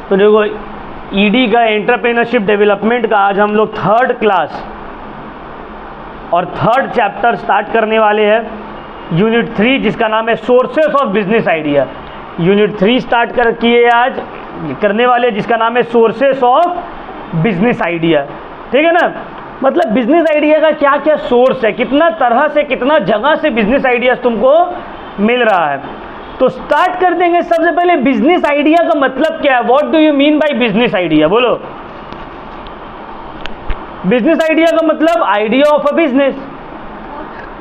तो देखो ईडी का एंटरप्रेन्योरशिप डेवलपमेंट का आज हम लोग 3rd क्लास और 3rd चैप्टर स्टार्ट करने वाले हैं, यूनिट 3, जिसका नाम है sources of business idea. Unit 3 start किए आज करने वाले, जिसका नाम है सोर्सेस ऑफ बिजनेस आइडिया। ठीक है ना, मतलब बिजनेस आइडिया का क्या क्या सोर्स है, कितना तरह से कितना जगह से बिजनेस आइडियाज तुमको मिल रहा है। तो स्टार्ट कर देंगे। सबसे पहले बिजनेस आइडिया का मतलब क्या है, what do you mean by business idea, बोलो। बिजनेस आइडिया का मतलब idea of a business,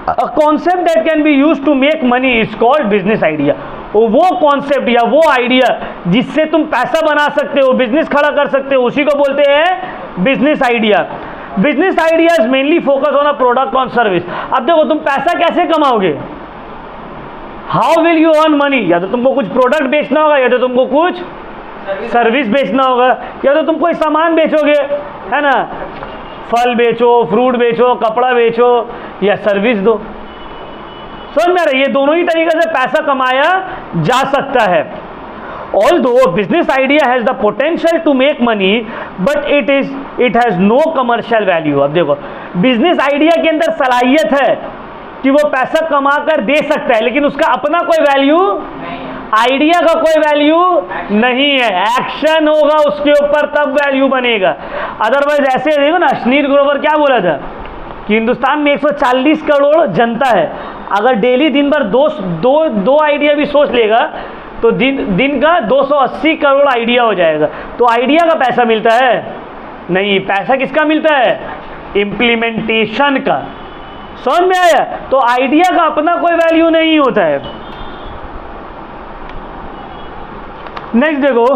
a concept that can be used to make money is called business idea. वो कॉन्सेप्ट या वो आइडिया जिससे तुम पैसा बना सकते हो, बिजनेस खड़ा कर सकते हो, उसी को बोलते हैं business idea. Business idea is mainly focus on a product on service. अब देखो तुम पैसा कैसे कमाओगे, how will you earn money, या तो तुमको कुछ प्रोडक्ट बेचना होगा, या तो तुमको कुछ सर्विस बेचना होगा, या तो तुम कोई सामान बेचोगे, है ना, फल बेचो, फ्रूट बेचो, कपड़ा बेचो या सर्विस दो। समझ में आ रहा है, ये दोनों ही तरीके से पैसा कमाया जा सकता है। Although business idea has the potential to make money, but it has no commercial value। अब देखो बिजनेस आइडिया के अंदर सलाहियत है कि वो पैसा कमा कर दे सकता है, लेकिन उसका अपना कोई वैल्यू, आइडिया का कोई वैल्यू नहीं है। एक्शन होगा उसके ऊपर तब वैल्यू बनेगा, अदरवाइज ऐसे देखो ना, अश्नीर ग्रोवर क्या बोला था कि हिंदुस्तान में 140 करोड़ जनता है, अगर डेली दिन भर दो आइडिया भी सोच लेगा तो दिन का 280 करोड़ आइडिया हो जाएगा। तो आइडिया का पैसा मिलता है नहीं, पैसा किसका मिलता है, इम्प्लीमेंटेशन का। समझ में आया, तो आइडिया का अपना कोई वैल्यू नहीं होता है। नेक्स्ट देखो,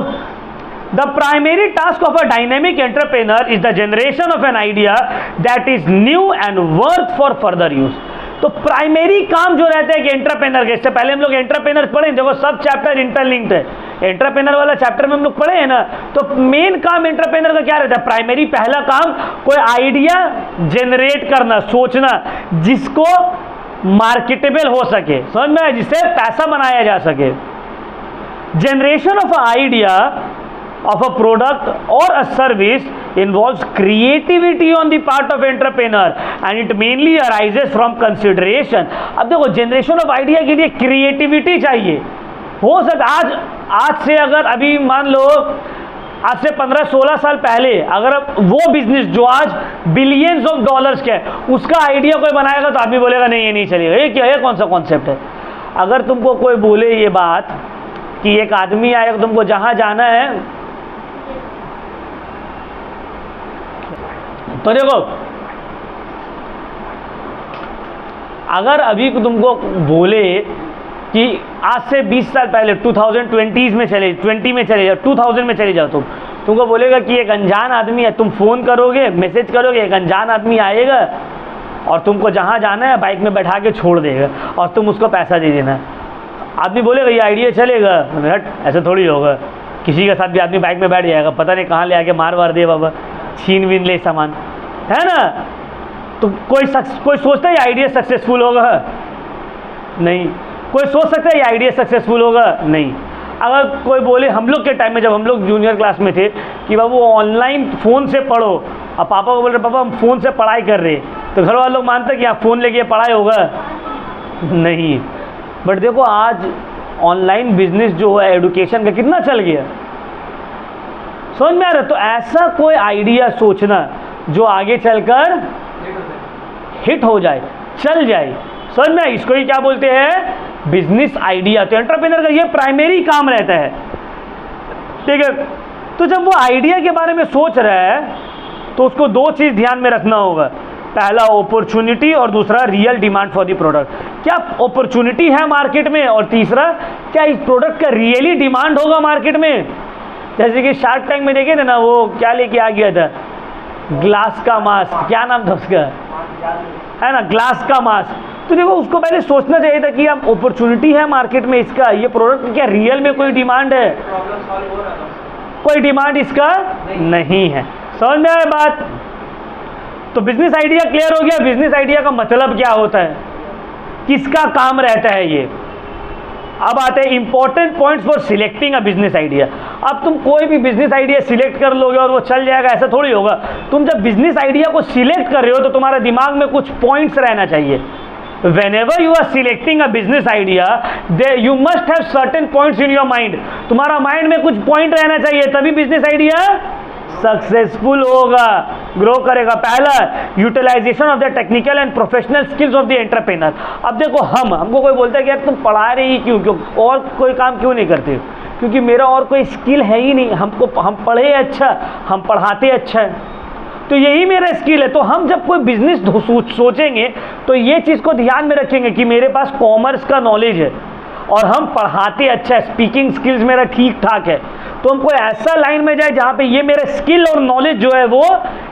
the primary task of a dynamic entrepreneur is the generation of an idea that is new and worth for further use. तो प्राइमरी काम जो रहता है कि एंटरप्रेन्योर के, इससे पहले हम लोग एंटरप्रेन्योर पढ़े, देखो सब चैप्टर इंटरलिंक्ड है। एंटरप्रेन्योर वाला चैप्टर में हम लोग पढ़े हैं ना, तो मेन काम एंटरप्रेन्योर का क्या रहता है, प्राइमरी पहला काम कोई आइडिया जनरेट करना, सोचना जिसको मार्केटेबल हो सके, समझ में आया, जिससे पैसा बनाया जा सके। Generation of idea of a product or a service involves creativity on the part of entrepreneur and it mainly arises from consideration। अब देखो जनरेशन ऑफ आइडिया के लिए क्रिएटिविटी चाहिए। हो सकता आज से अगर अभी मान लो आज से 15-16 साल पहले अगर वो बिजनेस जो आज बिलियंस ऑफ डॉलर्स का है, उसका आइडिया कोई बनाएगा तो आदमी बोलेगा नहीं ये नहीं चलेगा, ये क्या है, कौन सा कॉन्सेप्ट है। अगर तुमको कोई बोले ये बात कि एक आदमी आएगा, तुमको जहाँ जाना है, तो देखो अगर अभी तुमको बोले कि आज से 20 साल पहले 2020 में चले जाओ, 2000 में चले जाओ, तुमको बोलेगा कि एक अनजान आदमी है, तुम फ़ोन करोगे, मैसेज करोगे, एक अनजान आदमी आएगा और तुमको जहाँ जाना है बाइक में बैठा के छोड़ देगा और तुम उसको पैसा दे देना। आदमी बोलेगा ये आइडिया चलेगा, हट ऐसा थोड़ी होगा, किसी के साथ भी आदमी बाइक में बैठ जाएगा, पता नहीं कहाँ ले आके मार वार दे बाबा, छीन बीन ले सामान, है ना। तो कोई सोचता है ये आइडिया सक्सेसफुल होगा, नहीं। कोई सोच सकता है ये आइडिया सक्सेसफुल होगा, नहीं। अगर कोई बोले, हम लोग के टाइम में जब हम लोग जूनियर क्लास में थे कि बाबू ऑनलाइन फ़ोन से पढ़ो, अब पापा को बोल रहे पापा हम फ़ोन से पढ़ाई कर रहे, तो घर वाले लोग मानते हैं कि आप फ़ोन लेके पढ़ाई होगा, नहीं। बट देखो आज ऑनलाइन बिजनेस जो है एडुकेशन का कितना चल गया, समझ में आ रहा है। तो ऐसा कोई आइडिया सोचना जो आगे चलकर हिट हो जाए, चल जाए, समझ में, इसको ही क्या बोलते हैं, बिजनेस आइडिया। तो एंटरप्रेन्योर का ये प्राइमरी काम रहता है, ठीक है। तो जब वो आइडिया के बारे में सोच रहा है तो उसको दो चीज़ ध्यान में रखना होगा, पहला अपॉर्चुनिटी और दूसरा real demand for the product. क्या अपॉर्चुनिटी है मार्केट में, और तीसरा क्या इस प्रोडक्ट का रियली डिमांड होगा मार्केट में। जैसे कि शार्क टैंक में देखे थे ना, वो क्या लेके आ गया था, ग्लास का मास्क, क्या नाम था उसका, है ना, ग्लास का मास्क। तो देखो उसको पहले सोचना चाहिए था कि अब अपॉर्चुनिटी है मार्केट में इसका, ये प्रोडक्ट क्या रियल में कोई डिमांड है, कोई डिमांड इसका नहीं है। समझ में आया बात। तो बिजनेस आइडिया क्लियर हो गया, बिजनेस आइडिया का मतलब क्या होता है, किसका काम रहता है ये। अब आते हैं important points for selecting a business idea. अब तुम कोई भी बिजनेस आइडिया सिलेक्ट कर लोगे और वो चल जाएगा, ऐसा थोड़ी होगा। तुम जब बिजनेस आइडिया को सिलेक्ट कर रहे हो तो तुम्हारे दिमाग में कुछ पॉइंट्स रहना चाहिए। Whenever you are selecting a business idea, there you must have certain points in your mind. तुम्हारा माइंड में कुछ पॉइंट रहना चाहिए, तभी बिजनेस आइडिया सक्सेसफुल होगा, ग्रो करेगा। पहला, utilisation of the technical and professional skills of the entrepreneur. अब देखो, हमको कोई बोलता है कि यार तुम पढ़ा रहे ही क्यों और कोई काम क्यों नहीं करते? क्योंकि मेरा और कोई स्किल है ही नहीं। हम पढ़े अच्छा, हम पढ़ाते अच्छा है, तो यही मेरा स्किल है। तो हम जब कोई बिजनेस सोचेंगे तो ये चीज़ को ध्यान में रखेंगे कि मेरे पास कॉमर्स का नॉलेज है और हम पढ़ाते अच्छा है, स्पीकिंग स्किल्स मेरा ठीक ठाक है, तो हम कोई ऐसा लाइन में जाए जहाँ पे ये मेरा स्किल और नॉलेज जो है वो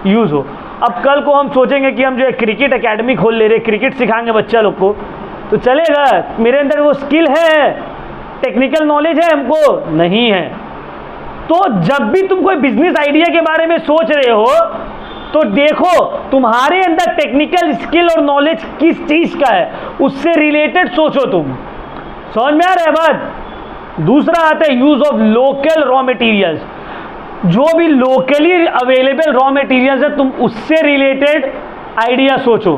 यूज़ हो। अब कल को हम सोचेंगे कि हम जो है क्रिकेट एकेडमी खोल ले रहे, क्रिकेट सिखाएंगे बच्चा लोग को, तो चलेगा? मेरे अंदर वो स्किल है, टेक्निकल नॉलेज है? हमको नहीं है। तो जब भी तुम कोई बिजनेस आइडिया के बारे में सोच रहे हो तो देखो तुम्हारे अंदर टेक्निकल स्किल और नॉलेज किस चीज़ का है, उससे रिलेटेड सोचो तुम। समझ में आ रहा है बात? दूसरा आता है use of local raw materials. जो भी लोकली अवेलेबल रॉ मटेरियल्स है तुम उससे रिलेटेड आइडिया सोचो।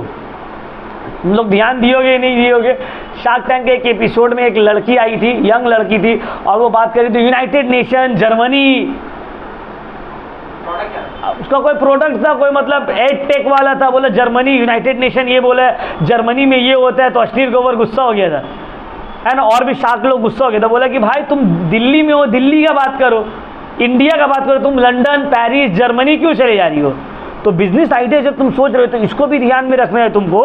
तुम लोग ध्यान दियोगे नहीं दियोगे? शार्क टैंक के एक एपिसोड में एक लड़की आई थी, यंग लड़की थी, और वो बात कर रही थी यूनाइटेड नेशन, जर्मनी, उसका कोई प्रोडक्ट था, कोई मतलब एड टेक वाला था। बोला जर्मनी, यूनाइटेड नेशन ये बोला जर्मनी में ये होता है, तो अश्लील के ऊपर गुस्सा हो गया था, है ना। और भी शार्क लोग गुस्सा हो गया था। बोला कि भाई तुम दिल्ली में हो, दिल्ली का बात करो, इंडिया का बात करो, तुम लंदन, पेरिस, जर्मनी क्यों चले जा रही हो? तो बिजनेस आइडिया जब तुम सोच रहे हो तो इसको भी ध्यान में रखना है तुमको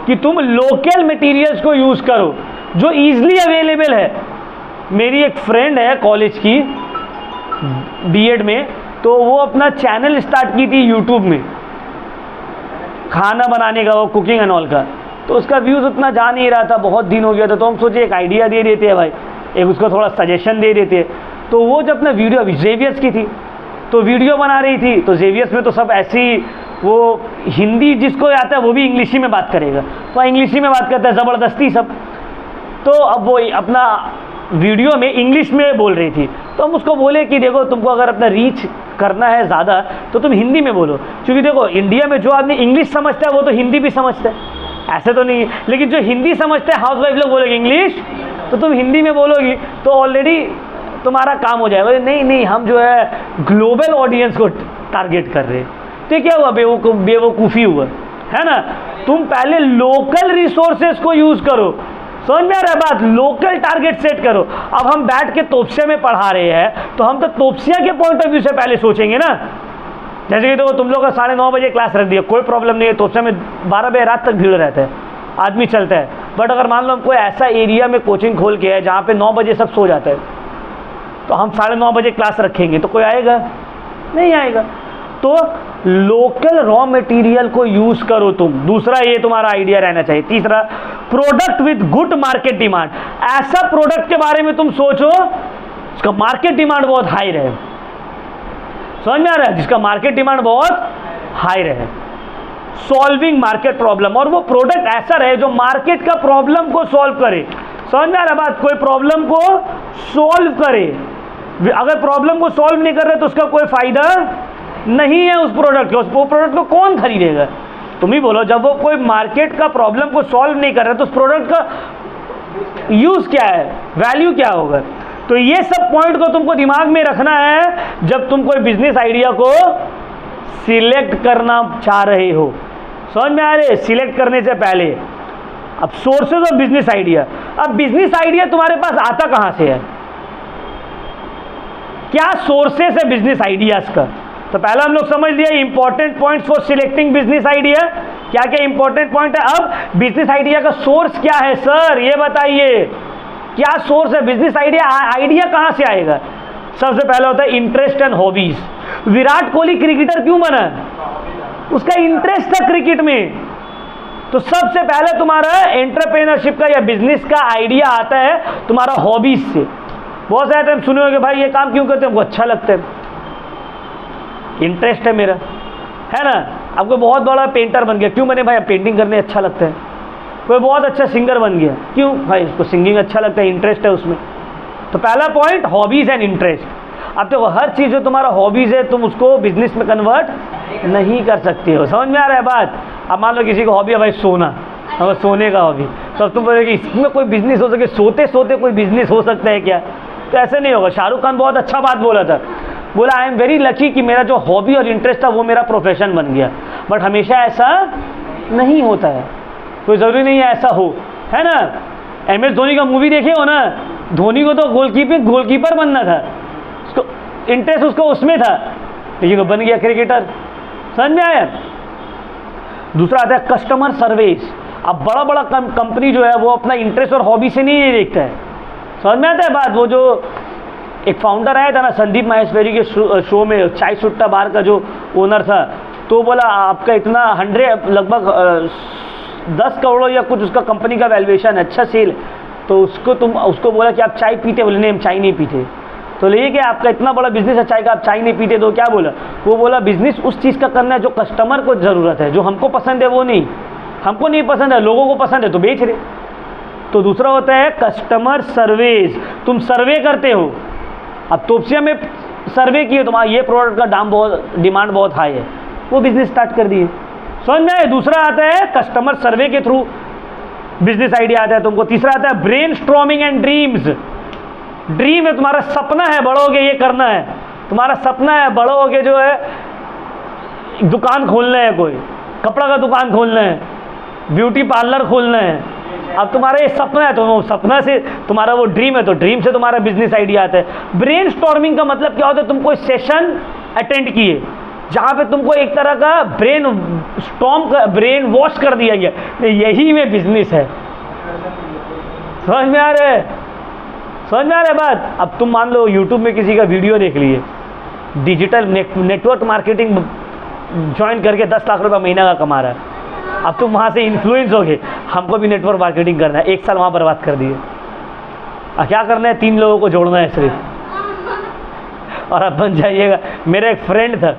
कि तुम लोकल मटेरियल्स को यूज़ करो जो ईजिली अवेलेबल है। मेरी एक फ्रेंड है कॉलेज की, बीएड में, तो वो अपना चैनल स्टार्ट की थी यूट्यूब में, खाना बनाने का, वो कुकिंग एंड ऑल का। तो उसका व्यूज़ उतना जा नहीं रहा था, बहुत दिन हो गया था। तो हम सोचे एक आइडिया दे देते हैं भाई, एक उसको थोड़ा सजेशन दे देते हैं। तो वो जब अपना वीडियो, अभी जेवियर्स की थी तो वीडियो बना रही थी, तो जेवियर्स में तो सब ऐसी, वो हिंदी जिसको आता है वो भी इंग्लिश ही में बात करेगा, तो इंग्लिश ही में बात करता है ज़बरदस्ती सब। तो अब वो अपना वीडियो में इंग्लिश में बोल रही थी, तो हम उसको बोले कि देखो तुमको अगर अपना रीच करना है ज़्यादा तो तुम हिंदी में बोलो, क्योंकि देखो इंडिया में जो आदमी इंग्लिश समझता है वो तो हिंदी भी समझता है, ऐसे तो नहीं है। लेकिन जो हिंदी समझते हैं हाउस वाइफ लोग बोलेंगे इंग्लिश, तो तुम हिंदी में बोलोगी तो ऑलरेडी तुम्हारा काम हो जाएगा। नहीं नहीं, हम जो है ग्लोबल ऑडियंस को टारगेट कर रहे हैं। तो क्या हुआ? बेवकूफ़ी हुआ, है ना। तुम पहले लोकल रिसोर्सेज को यूज़ करो। समझ में आ रहा है बात? लोकल टारगेट सेट करो। अब हम बैठ के तोपसिया में पढ़ा रहे हैं तो हम तो तोपसिया के पॉइंट ऑफ व्यू से पहले सोचेंगे ना। जैसे कि देखो तुम लोग का 9:30 बजे क्लास रख दिया, कोई प्रॉब्लम नहीं है, तोपसिया में 12 बजे रात तक भीड़ रहता है, आदमी चलता है। बट अगर मान लो हम कोई ऐसा एरिया में कोचिंग खोल के है जहाँ पे 9 बजे सब सो जाता है, तो हम 9:30 बजे क्लास रखेंगे तो कोई आएगा? नहीं आएगा। तो लोकल रॉ मटेरियल को यूज करो तुम। दूसरा ये तुम्हारा आइडिया रहना चाहिए। तीसरा, product with good market demand. ऐसा प्रोडक्ट के बारे में तुम सोचो जिसका मार्केट डिमांड बहुत हाई रहे। समझ में आ रहा है? जिसका मार्केट डिमांड बहुत हाई रहे, सॉल्विंग मार्केट प्रॉब्लम, और वो प्रोडक्ट ऐसा रहे जो मार्केट का प्रॉब्लम को सॉल्व करे। समझ में आ रहा है बात? कोई प्रॉब्लम को सॉल्व करे। अगर प्रॉब्लम को सॉल्व नहीं कर रहे तो उसका कोई फायदा नहीं है उस प्रोडक्ट का। उस प्रोडक्ट को कौन खरीदेगा? तुम ही बोलो। जब वो कोई मार्केट का प्रॉब्लम को सॉल्व नहीं कर रहा तो उस प्रोडक्ट का यूज क्या है, वैल्यू क्या होगा? तो ये सब पॉइंट को तुमको दिमाग में रखना है जब तुम कोई बिजनेस आइडिया को सिलेक्ट करना चाह रहे हो। समझ में आ रहे? सिलेक्ट करने से पहले अब सोर्सेज ऑफ बिजनेस आइडिया। अब बिजनेस आइडिया तुम्हारे पास आता कहां से है? क्या सोर्सेस है बिजनेस आइडियाज का? तो पहला हम लोग समझ लिया important points for selecting business idea. क्या क्या इंपॉर्टेंट पॉइंट है? अब बिजनेस आइडिया का सोर्स क्या है सर, ये बताइए, क्या सोर्स है बिजनेस आइडिया? आइडिया कहां से आएगा? सबसे पहला होता है interest and hobbies. Virat Kohli cricketer क्यों बना? उसका इंटरेस्ट था क्रिकेट में। तो सबसे पहले तुम्हारा एंटरप्रेन्योरशिप का या बिजनेस का आइडिया आता है तुम्हारा हॉबीज से। बहुत सारे टाइम सुने होगे भाई ये काम क्यों करते हैं? हमको अच्छा लगता है, इंटरेस्ट है मेरा, है ना। आपको बहुत बड़ा पेंटर बन गया, क्यों बने भाई? पेंटिंग करने अच्छा लगता है। कोई बहुत अच्छा सिंगर बन गया, क्यों भाई? उसको सिंगिंग अच्छा लगता है, इंटरेस्ट है उसमें। तो पहला पॉइंट हॉबीज़ एंड इंटरेस्ट। अब देखो हर चीज़ जो तुम्हारा हॉबीज़ है तुम उसको बिजनेस में कन्वर्ट नहीं कर सकते हो। समझ में आ रहा है बात? अब मान लो किसी को हॉबी है भाई सोना, अगर सोने का हॉबी, तो अब तुम बोलोगे इसमें कोई बिजनेस हो सके, सोते सोते कोई बिजनेस हो सकता है क्या? तो ऐसे नहीं होगा। शाहरुख खान बहुत अच्छा बात बोला था, बोला आई एम वेरी लकी कि मेरा जो हॉबी और इंटरेस्ट था वो मेरा प्रोफेशन बन गया। बट हमेशा ऐसा नहीं होता है, कोई ज़रूरी नहीं है ऐसा हो, है ना? MS धोनी का मूवी देखे हो ना? धोनी को तो गोलकीपर बनना था, उसको इंटरेस्ट उसको उसमें था, लेकिन वो बन गया क्रिकेटर। समझ में आया? दूसरा आता है कस्टमर सर्विस। अब बड़ा बड़ा कंपनी जो है वो अपना इंटरेस्ट और हॉबी से नहीं देखता है। समझ में आता है बात? वो जो एक फाउंडर आया था ना संदीप माहेश्वरी के शो में, चाय सुट्टा बार का जो ओनर था, तो बोला आपका इतना 100 लगभग 10 करोड़ या कुछ उसका कंपनी का वैल्यूएशन है, अच्छा सेल। तो उसको बोला कि आप चाय पीते? बोले नहीं हम चाय नहीं पीते। तो ले कि आपका इतना बड़ा बिजनेस है चाय का, आप चाय नहीं पीते? तो क्या बोला? वो बोला बिजनेस उस चीज़ का करना है जो कस्टमर को ज़रूरत है, जो हमको पसंद है वो नहीं। हमको नहीं पसंद है, लोगों को पसंद है तो बेच रहे। तो दूसरा होता है कस्टमर सर्विस। तुम सर्वे करते हो, अब तोपसिया में सर्वे किए तुम्हारा ये प्रोडक्ट का डिमांड बहुत हाई है, वो बिजनेस स्टार्ट कर दिए। समझ में आए? दूसरा आता है कस्टमर सर्वे के थ्रू बिजनेस आइडिया आता है तुमको। तीसरा आता है brain storming and dreams. Dream है, तुम्हारा सपना है बड़ो होके ये करना है, तुम्हारा सपना है बड़ो होके जो है दुकान खोलना है, कोई कपड़ा का दुकान खोलना है, ब्यूटी पार्लर खोलना है। अब तुम्हारा ये सपना है, तो वो सपना से तुम्हारा वो ड्रीम है, तो ड्रीम से तुम्हारा बिजनेस आइडिया आता है। ब्रेन स्टॉर्मिंग का मतलब क्या होता है? तुम कोई सेशन अटेंड किए जहाँ पे तुमको एक तरह का ब्रेन वॉश कर दिया गया, यही में बिजनेस है। समझ में आ रहा है? समझ में आ रहा है बात? अब तुम मान लो यूट्यूब में किसी का वीडियो देख लिए, डिजिटल नेटवर्क मार्केटिंग ज्वाइन करके 10 लाख रुपये महीना का कमा रहा है। अब तुम वहाँ से इन्फ्लुएंस हो गए, हमको भी नेटवर्क मार्केटिंग करना है, 1 साल वहाँ बर्बाद कर दिए। अब क्या करना है? 3 लोगों को जोड़ना है सिर्फ, और अब बन जाइएगा। मेरा एक फ्रेंड था,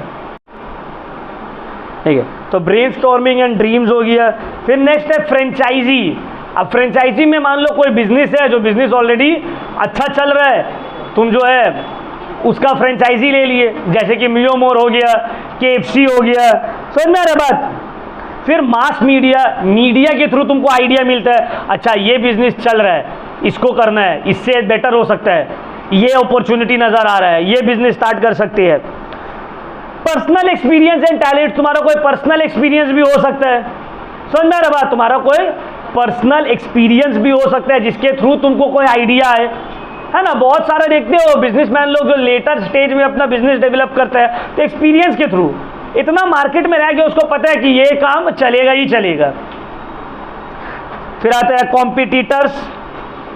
ठीक है। तो ब्रेन स्टॉर्मिंग एंड ड्रीम्स हो गया। फिर नेक्स्ट है फ्रेंचाइजी। अब फ्रेंचाइजी में मान लो कोई बिजनेस है, जो बिजनेस ऑलरेडी अच्छा चल रहा है, तुम जो है उसका फ्रेंचाइजी ले लिए, जैसे कि मियो मोर हो गया, KFC हो गया। समझ में आ रहा बात? फिर मास मीडिया के थ्रू तुमको आइडिया मिलता है, अच्छा ये बिजनेस चल रहा है, इसको करना है, इससे बेटर हो सकता है, ये अपॉर्चुनिटी नज़र आ रहा है, ये बिजनेस स्टार्ट कर सकते हैं। Personal experience and talent. तुम्हारा कोई पर्सनल एक्सपीरियंस भी हो सकता है। समझ में आ रहा बात? तुम्हारा कोई पर्सनल एक्सपीरियंस भी हो सकता है जिसके थ्रू तुमको कोई आइडिया है ना? बहुत सारे देखते हो बिजनेसमैन लोग जो लेटर स्टेज में अपना बिजनेस डेवलप करता है, तो एक्सपीरियंस के थ्रू इतना मार्केट में रह गया, उसको पता है कि ये काम चलेगा ही चलेगा। फिर आता है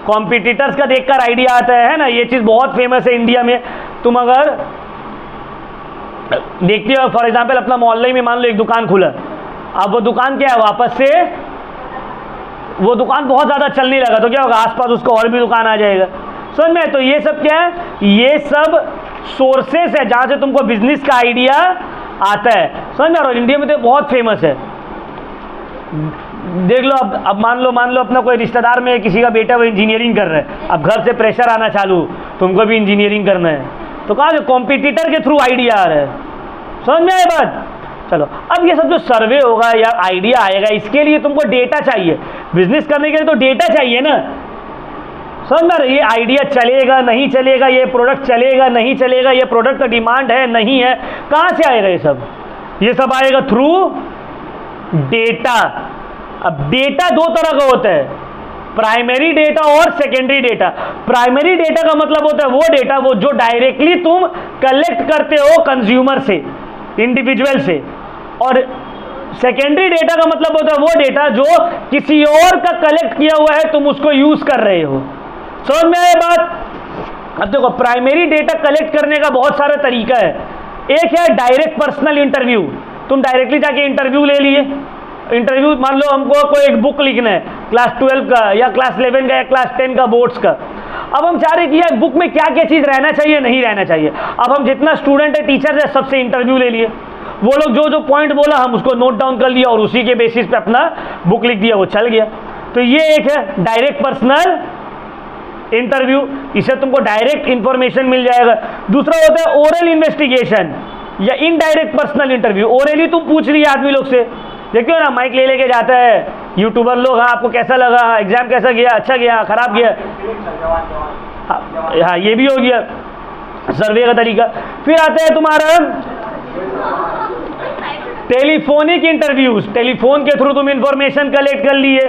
कॉम्पिटिटर्स का देखकर आइडिया आता है ना? ये चीज़ बहुत फेमस है इंडिया में। तुम अगर देखते हो, फॉर एग्जाम्पल अपना मोहल्ले में मान लो एक दुकान खुला, अब वो दुकान क्या है, वापस से वो दुकान बहुत ज़्यादा चलने लगा, तो क्या होगा? आसपास उसको और भी दुकान आ जाएगा। समझ में? तो ये सब क्या है? ये सब सोर्सेस है जहाँ से तुमको बिजनेस का आइडिया आता है। समझ में? और इंडिया में तो बहुत फेमस है। देख लो, अब मान लो अपना कोई रिश्तेदार में किसी का बेटा वो इंजीनियरिंग कर रहा है, अब घर से प्रेशर आना चालू, तुमको भी इंजीनियरिंग करना है, तो कहाँ से? कॉम्पिटिटर के थ्रू आइडिया आ रहा है। समझ में आए बात? चलो, अब ये सब जो सर्वे होगा या आइडिया आएगा, इसके लिए तुमको डेटा चाहिए। बिजनेस करने के लिए तो डेटा चाहिए ना? समझ में? ये आइडिया चलेगा नहीं चलेगा, ये प्रोडक्ट चलेगा नहीं चलेगा, ये प्रोडक्ट का डिमांड है नहीं है, कहाँ से आएगा ये सब? ये सब आएगा थ्रू डेटा। अब डेटा 2 तरह का होता है, प्राइमरी डेटा और सेकेंडरी डेटा। प्राइमरी डेटा का मतलब होता है वो डेटा वो जो डायरेक्टली तुम कलेक्ट करते हो कंज्यूमर से, इंडिविजुअल से, और सेकेंडरी डेटा का मतलब होता है वो डेटा जो किसी और का कलेक्ट किया हुआ है, तुम उसको यूज कर रहे हो। समझ में आए बात? अब देखो, प्राइमरी डेटा कलेक्ट करने का बहुत सारा तरीका है। एक है डायरेक्ट पर्सनल इंटरव्यू। तुम डायरेक्टली जाके इंटरव्यू ले लिए। इंटरव्यू, मान लो हमको कोई एक बुक लिखना है क्लास 12 का या क्लास 11 का या क्लास 10 का बोर्ड्स का। अब हम चाह रहे कि यार बुक में क्या क्या चीज़ रहना चाहिए नहीं रहना चाहिए। अब हम जितना स्टूडेंट है, टीचर है, सबसे इंटरव्यू ले लिए। वो लोग जो जो पॉइंट बोला हम उसको नोट डाउन कर लिया और उसी के बेसिस पे अपना बुक लिख दिया, वो चल गया। तो ये एक है डायरेक्ट पर्सनल इंटरव्यू, इससे तुमको डायरेक्ट इंफॉर्मेशन मिल जाएगा। दूसरा होता है ओरल इन्वेस्टिगेशन या इनडायरेक्ट पर्सनल इंटरव्यू। ओरली तुम पूछ रही है आदमी लोग से, देखते हो ना माइक ले लेके जाता है यूट्यूबर लोग, हाँ आपको कैसा लगा, एग्जाम कैसा गया, अच्छा गया, खराब गया, हाँ ये भी हो गया सर्वे का तरीका। फिर आता है तुम्हारा टेलीफोनिक इंटरव्यूज, टेलीफोन के थ्रू तुम इंफॉर्मेशन कलेक्ट कर लिए।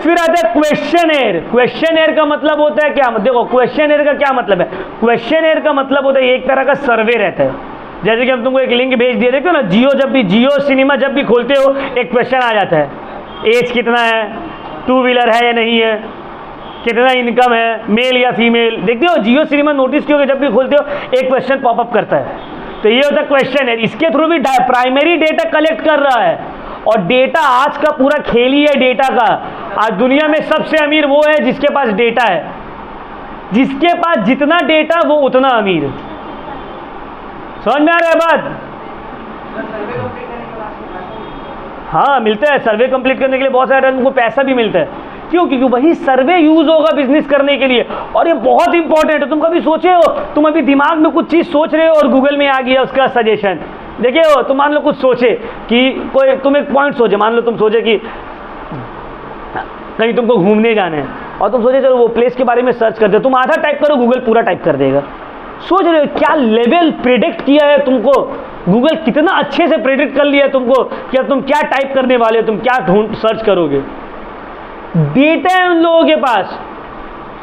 फिर आता है क्वेश्चनएयर। क्वेश्चनएयर का मतलब होता है क्या, देखो क्वेश्चनएयर का क्या मतलब है, क्वेश्चनएयर का मतलब होता है एक तरह का सर्वे रहता है। जैसे कि हम तुमको एक लिंक भेज दिए, देखो ना जियो सिनेमा जब भी खोलते हो एक क्वेश्चन आ जाता है, एज कितना है, 2 व्हीलर है या नहीं है, कितना इनकम है, मेल या फीमेल। देखते हो जियो सिनेमा नोटिस किया, जब भी खोलते हो एक क्वेश्चन पॉपअप करता है, तो ये होता है क्वेश्चनएयर। इसके थ्रू भी प्राइमरी डेटा कलेक्ट कर रहा है। और डेटा आज का पूरा खेल ही है डेटा का। आज दुनिया में सबसे अमीर वो है जिसके पास डेटा है, जिसके पास जितना डेटा वो उतना अमीर। समझ में आ रहा है बात? हाँ मिलता है, सर्वे कंप्लीट करने के लिए बहुत सारे उनको पैसा भी मिलता है। क्यों? क्योंकि वही सर्वे यूज होगा बिजनेस करने के लिए। और ये बहुत इंपॉर्टेंट है। तुम कभी सोचे हो, तुम अभी दिमाग में कुछ चीज सोच रहे हो और गूगल में आ गया उसका सजेशन, देखिए हो तुम मान लो कुछ सोचे कि कोई तुम एक पॉइंट सोचे, मान लो तुम सोचे कि कहीं तुमको घूमने जाना है और तुम सोचे चलो वो प्लेस के बारे में सर्च कर दो, तुम आधा टाइप करो गूगल पूरा टाइप कर देगा। सोच रहे हो क्या लेवल प्रेडिक्ट किया है तुमको, गूगल कितना अच्छे से प्रेडिक्ट कर लिया है तुमको कि अब तुम क्या टाइप करने वाले हो, तुम क्या ढूंढ सर्च करोगे। डेटा है उन लोगों के पास।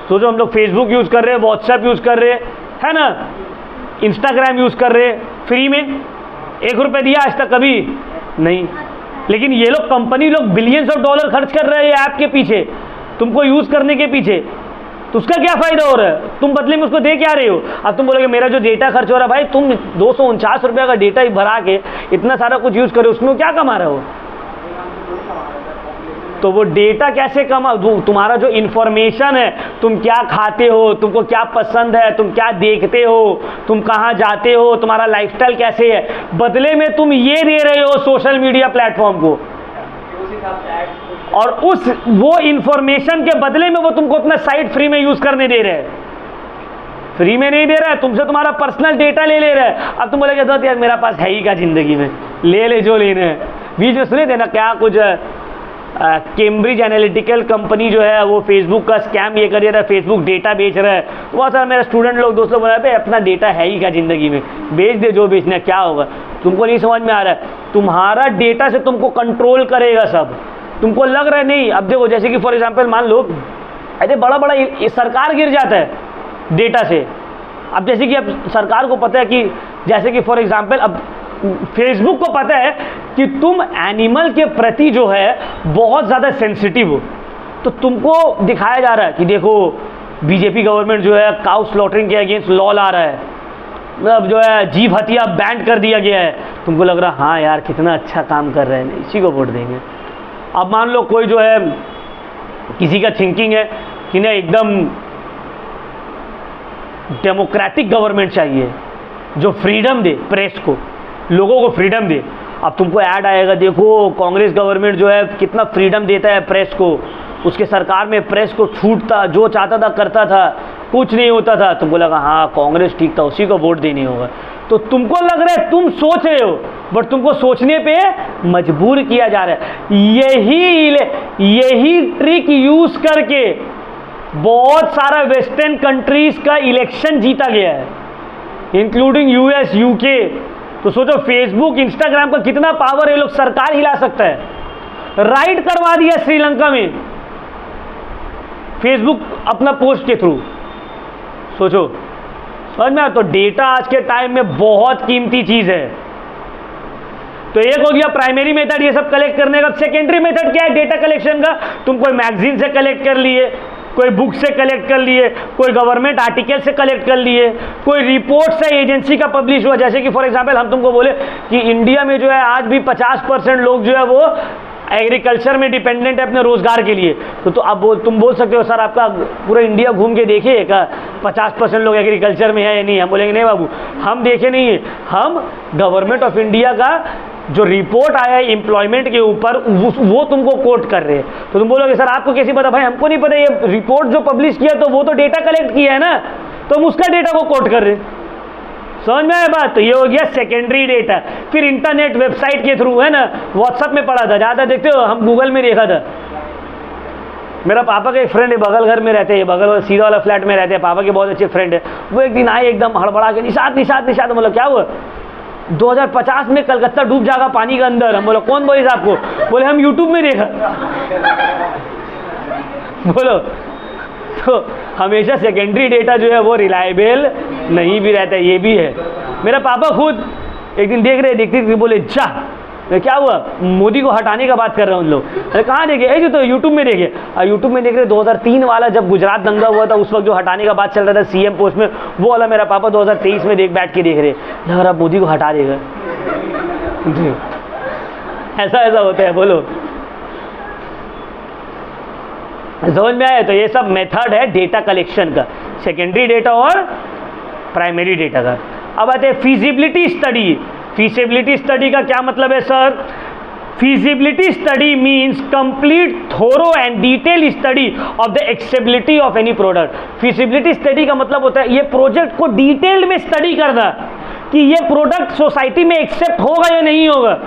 सोचो हम लोग फेसबुक यूज कर रहे हैं, व्हाट्सएप यूज कर रहे हैं, है ना, इंस्टाग्राम यूज कर रहे हैं, फ्री में 1 रुपये दिया आज तक कभी नहीं। लेकिन ये लोग कंपनी लोग बिलियंस ऑफ डॉलर खर्च कर रहे हैं ऐप के पीछे, तुमको यूज करने के पीछे, तो उसका क्या फायदा हो रहा है, तुम बदले में उसको दे क्या रहे हो। अब तुम बोलोगे मेरा जो डेटा खर्च हो रहा है, भाई तुम 249 रुपये का डेटा ही भरा के इतना सारा कुछ यूज करो, उसमें क्या कमा रहे हो। तो वो डेटा कैसे कमा, तुम्हारा जो इंफॉर्मेशन है, तुम क्या खाते हो, तुमको क्या पसंद है, तुम क्या देखते हो, तुम कहाँ जाते हो, तुम्हारा लाइफस्टाइल कैसे है, बदले में तुम ये दे रहे हो सोशल मीडिया प्लेटफॉर्म को। और वो इंफॉर्मेशन के बदले में वो तुमको अपना साइट फ्री में यूज करने दे रहे हैं। फ्री में नहीं दे रहा है, तुमसे तुम्हारा पर्सनल डेटा ले रहा है। अब तुम बोलेगे तो यार मेरा पास है ही क्या जिंदगी में, ले जो लेना है। बीच में सुने थे ना क्या कुछ कैम्ब्रिज एनालिटिकल कंपनी जो है वो फेसबुक का स्कैम ये कर रहा है, फेसबुक डेटा बेच रहा है। बहुत सारा मेरा स्टूडेंट लोग दोस्तों बोला भाई अपना डेटा है ही क्या जिंदगी में, बेच दे जो बेचना, क्या होगा। तुमको नहीं समझ में आ रहा है, तुम्हारा डेटा से तुमको कंट्रोल करेगा सब। तुमको लग रहा है नहीं। अब देखो जैसे कि फॉर एग्जाम्पल मान लो अरे बड़ा सरकार गिर जाता है डेटा से। अब जैसे कि अब सरकार को पता है कि जैसे कि फॉर एग्जाम्पल अब फेसबुक को पता है कि तुम एनिमल के प्रति जो है बहुत ज़्यादा सेंसिटिव हो, तो तुमको दिखाया जा रहा है कि देखो बीजेपी गवर्नमेंट जो है काउ स्लॉटरिंग के अगेंस्ट लॉ ला रहा है, मतलब जो है जीव हत्या बैन कर दिया गया है। तुमको लग रहा है हाँ यार कितना अच्छा काम कर रहे हैं, इसी को वोट देंगे। अब मान लो कोई जो है किसी का थिंकिंग है कि ना एकदम डेमोक्रेटिक गवर्नमेंट चाहिए जो फ्रीडम दे प्रेस को, लोगों को फ्रीडम दे। अब तुमको ऐड आएगा देखो कांग्रेस गवर्नमेंट जो है कितना फ्रीडम देता है प्रेस को, उसके सरकार में प्रेस को छूट था, जो चाहता था करता था, कुछ नहीं होता था। तुमको लगा हाँ कांग्रेस ठीक था, उसी को वोट देनी होगा। तो तुमको लग रहा है तुम सोच रहे हो, बट तुमको सोचने पे मजबूर किया जा रहा है। यही ट्रिक यूज करके बहुत सारा वेस्टर्न कंट्रीज का इलेक्शन जीता गया है, इंक्लूडिंग यूएस, यूके। तो सोचो फेसबुक इंस्टाग्राम का कितना पावर है, लोग सरकार हिला सकता है। राइट करवा दिया श्रीलंका में फेसबुक अपना पोस्ट के थ्रू। सोचो समझ में। तो डेटा आज के टाइम में बहुत कीमती चीज है। तो एक हो गया प्राइमरी मेथड ये सब कलेक्ट करने का। सेकेंडरी मेथड क्या है डेटा कलेक्शन का, तुम कोई मैगजीन से कलेक्ट कर लिए, कोई बुक से कलेक्ट कर लिए, कोई गवर्नमेंट आर्टिकल से कलेक्ट कर लिए, कोई रिपोर्ट से एजेंसी का पब्लिश हुआ। जैसे कि फॉर एग्जांपल हम तुमको बोले कि इंडिया में जो है आज भी 50% लोग जो है वो एग्रीकल्चर में डिपेंडेंट है अपने रोजगार के लिए। तो अब तुम बोल सकते हो सर आपका पूरा इंडिया घूम के देखिए का 50% लोग एग्रीकल्चर में है या नहीं। हम बोलेंगे नहीं बाबू हम देखे नहीं है, हम गवर्नमेंट ऑफ इंडिया का जो रिपोर्ट आया है एम्प्लॉयमेंट के ऊपर वो तुमको कोट कर रहे हैं, तो तुम बोलोगे सर आपको कैसे पता? भाई हमको नहीं पता, ये रिपोर्ट जो पब्लिश किया तो वो तो डेटा कलेक्ट किया है ना, तो हम उसका डेटा को कोट कर रहे हैं। समझ में आया बात? तो ये हो गया सेकेंडरी डेटा। फिर इंटरनेट वेबसाइट के थ्रू, है ना, व्हाट्सएप में पढ़ा था, ज़्यादा देखते हो, हम गूगल में देखा था। मेरा पापा का एक फ्रेंड है, बगल घर में रहते हैं, बगल सीधा वाला फ्लैट में रहते हैं, पापा के बहुत अच्छे फ्रेंड है। वो एक दिन आए एकदम हड़बड़ा के, निशात निशात निशात, मतलब क्या हुआ? 2050 में कलकत्ता डूब जाएगा पानी के अंदर। हम बोलो कौन बोले आपको? बोले हम यूट्यूब में देखा। बोलो, तो हमेशा सेकेंडरी डेटा जो है वो रिलायबल नहीं भी रहता है, ये भी है। मेरा पापा खुद एक दिन देख रहे, देखते बोले जा, क्या हुआ? मोदी को हटाने का बात कर रहे हैं उन लोग। अरे कहाँ देखे? ऐसे तो यूट्यूब में देखे। यूट्यूब में देख रहे 2003 वाला, जब गुजरात दंगा हुआ था उस वक्त जो हटाने का बात चल रहा था सीएम पोस्ट में, वो वाला मेरा पापा 2023 में बैठ के देख रहे, लग रहा मोदी को हटा देगा। ऐसा होता है। बोलो, समझ में आया? तो ये सब मेथड है डेटा कलेक्शन का, सेकेंडरी डेटा और प्राइमरी डेटा का। अब आते हैं फीजिबिलिटी स्टडी। फीजिबिलिटी स्टडी का क्या मतलब है sir? Feasibility study means complete, thorough and detail study of the accessibility of any product. Feasibility study का मतलब होता है ये प्रोजेक्ट को डिटेल में स्टडी करना कि ये प्रोडक्ट सोसाइटी में एक्सेप्ट होगा या नहीं होगा,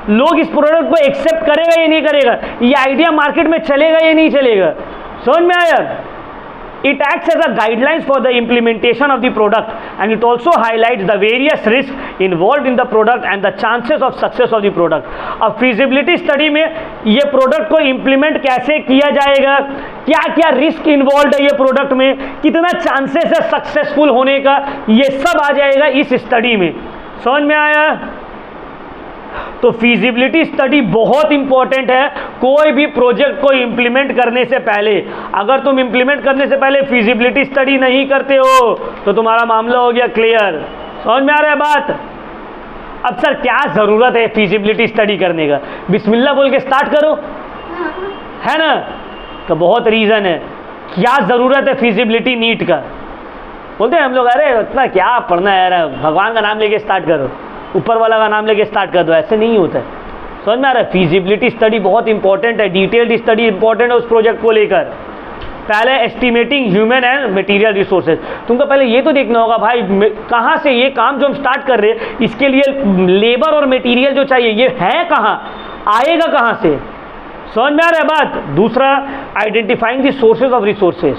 लोग इस प्रोडक्ट को एक्सेप्ट करेगा या नहीं करेगा, ये आइडिया मार्केट में चलेगा या नहीं चलेगा। समझ में आया? It acts as a guidelines for the implementation of the product and it also highlights the various risks involved in the product and the chances of success of the product. अब feasibility study में ये product को implement कैसे किया जाएगा, क्या क्या risk involve है ये प्रोडक्ट में, कितना चांसेस है सक्सेसफुल होने का, ये सब आ जाएगा इस स्टडी में। समझ में आया? तो फीजिबिलिटी स्टडी बहुत इंपॉर्टेंट है कोई भी प्रोजेक्ट को इंप्लीमेंट करने से पहले। अगर तुम इंप्लीमेंट करने से पहले फीजिबिलिटी स्टडी नहीं करते हो तो तुम्हारा मामला हो गया क्लियर। समझ में आ रहा है बात? अब सर क्या ज़रूरत है फीजिबिलिटी स्टडी करने का? बिस्मिल्लाह बोल के स्टार्ट करो, है ना? तो बहुत रीज़न है। क्या ज़रूरत है फीजिबिलिटी नीट का? बोलते हैं हम लोग, अरे इतना क्या पढ़ना है यार, भगवान का नाम लेके स्टार्ट करो, ऊपर वाला का नाम लेके स्टार्ट कर दो। ऐसे नहीं होता है। समझ में आ रहा है? फीजिबिलिटी स्टडी बहुत इंपॉर्टेंट है, डिटेल्ड स्टडी इंपॉर्टेंट है उस प्रोजेक्ट को लेकर। पहले estimating human and material resources, तुमको पहले ये तो देखना होगा भाई कहाँ से ये काम जो हम स्टार्ट कर रहे हैं इसके लिए लेबर और मटेरियल जो चाहिए ये है कहाँ, आएगा कहाँ से। समझ में आ रहा है बात? दूसरा, identifying the sources of resources,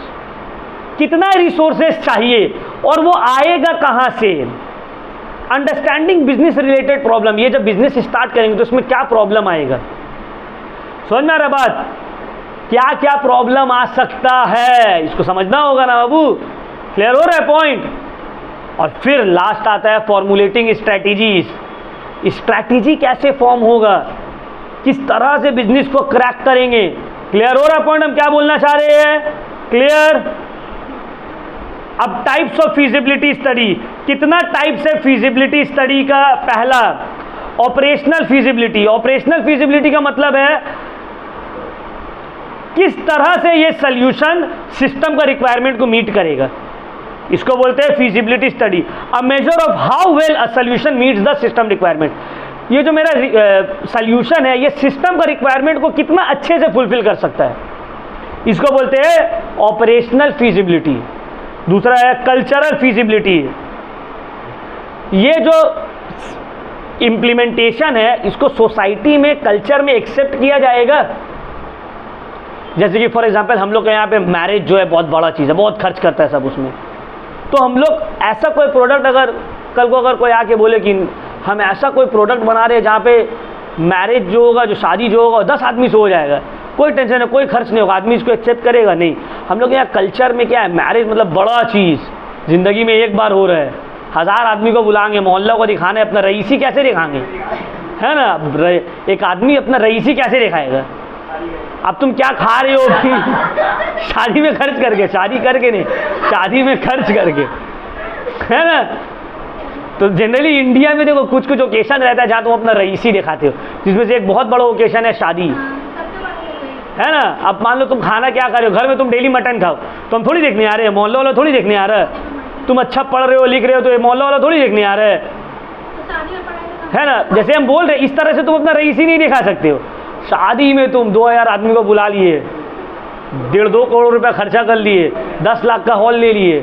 कितना रिसोर्सेज चाहिए और वो आएगा कहाँ से। अंडरस्टैंडिंग बिजनेस रिलेटेड प्रॉब्लम, ये जब बिजनेस स्टार्ट करेंगे तो उसमें क्या प्रॉब्लम आएगा। समझ में आ रहा है बात? क्या क्या प्रॉब्लम आ सकता है इसको समझना होगा ना बाबू। क्लियर हो रहा है पॉइंट? और फिर लास्ट आता है फॉर्मुलेटिंग स्ट्रैटेजीज। स्ट्रैटेजी कैसे फॉर्म होगा, किस तरह से बिजनेस को क्रैक करेंगे। क्लियर हो रहा है पॉइंट हम क्या बोलना चाह रहे हैं? क्लियर? अब टाइप्स ऑफ फीजिबिलिटी स्टडी, कितना टाइप्स है फीजिबिलिटी स्टडी का? पहला, ऑपरेशनल फीजिबिलिटी। ऑपरेशनल फीजिबिलिटी का मतलब है किस तरह से ये सॉल्यूशन सिस्टम का रिक्वायरमेंट को मीट करेगा, इसको बोलते हैं feasibility study. A measure of how well a solution meets the system requirement. ये जो मेरा सॉल्यूशन है ये सिस्टम का रिक्वायरमेंट को कितना अच्छे से फुलफिल कर सकता है, इसको बोलते हैं ऑपरेशनल फीजिबिलिटी। दूसरा है कल्चरल फीजिबिलिटी। ये जो इम्प्लीमेंटेशन है इसको सोसाइटी में, कल्चर में एक्सेप्ट किया जाएगा। जैसे कि फॉर एग्जांपल हम लोग के यहाँ पे मैरिज जो है बहुत बड़ा चीज़ है, बहुत खर्च करता है सब उसमें। तो हम लोग ऐसा कोई प्रोडक्ट, अगर कल को अगर कोई आके बोले कि हम ऐसा कोई प्रोडक्ट बना रहे हैं जहाँ पे मैरिज जो होगा, जो शादी जो होगा 10 आदमी से हो जाएगा, कोई टेंशन है, कोई खर्च नहीं होगा, आदमी इसको एक्सेप्ट करेगा नहीं। हम लोग यहाँ कल्चर में क्या है, मैरिज मतलब बड़ा चीज़, ज़िंदगी में एक बार हो रहा है, 1000 आददमी को बुलाएंगे, मोहल्ला को दिखाना है, अपना रईसी कैसे दिखाएंगे, है ना? एक आदमी अपना रईसी कैसे दिखाएगा? अब तुम क्या खा रहे हो शादी में खर्च करके, शादी करके नहीं, शादी में खर्च करके, है ना? तो जनरली इंडिया में देखो कुछ कुछ ओकेशन रहता है जहाँ तुम अपना रईसी दिखाते हो, जिसमें से एक बहुत बड़ा ओकेशन है शादी, है ना? अब मान लो तुम खाना क्या कर रहे हो, घर में तुम डेली मटन खाओ तो हम थोड़ी देखने आ रहे हैं, मोहल्ला वाला थोड़ी देखने आ रहा है। तुम अच्छा पढ़ रहे हो, लिख रहे हो तो ये मोहल्ला वाला थोड़ी देखने आ रहा है, है ना। जैसे हम बोल रहे इस तरह से तुम अपना रईस ही नहीं दिखा सकते हो। शादी में तुम 2000 आदमी को बुला लिए, 1.5-2 करोड़ रुपया खर्चा कर लिए, 10 लाख का हॉल ले लिए,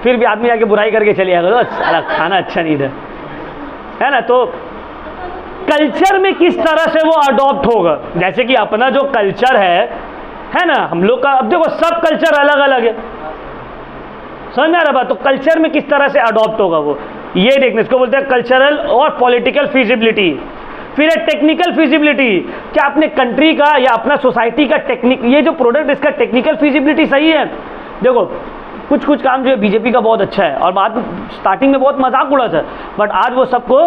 फिर भी आदमी आके बुराई करके चले जाएगा, तो साला खाना अच्छा नहीं था, है ना। तो कल्चर में किस तरह से वो अडॉप्ट होगा, जैसे कि अपना जो कल्चर है ना, हम लोग का, अब देखो सब कल्चर अलग अलग है, समझ में आ रहा बात। तो कल्चर में किस तरह से अडॉप्ट होगा वो, ये देखने, इसको बोलते हैं कल्चरल और पॉलिटिकल फिजिबिलिटी। फिर है टेक्निकल फिजिबिलिटी, क्या अपने कंट्री का या अपना सोसाइटी का टेक्निक, ये जो प्रोडक्ट इसका टेक्निकल फिजिबिलिटी सही है। देखो कुछ कुछ काम जो है बीजेपी का बहुत अच्छा है, और बाद स्टार्टिंग में बहुत मजाक उड़ा था, बट आज वो सबको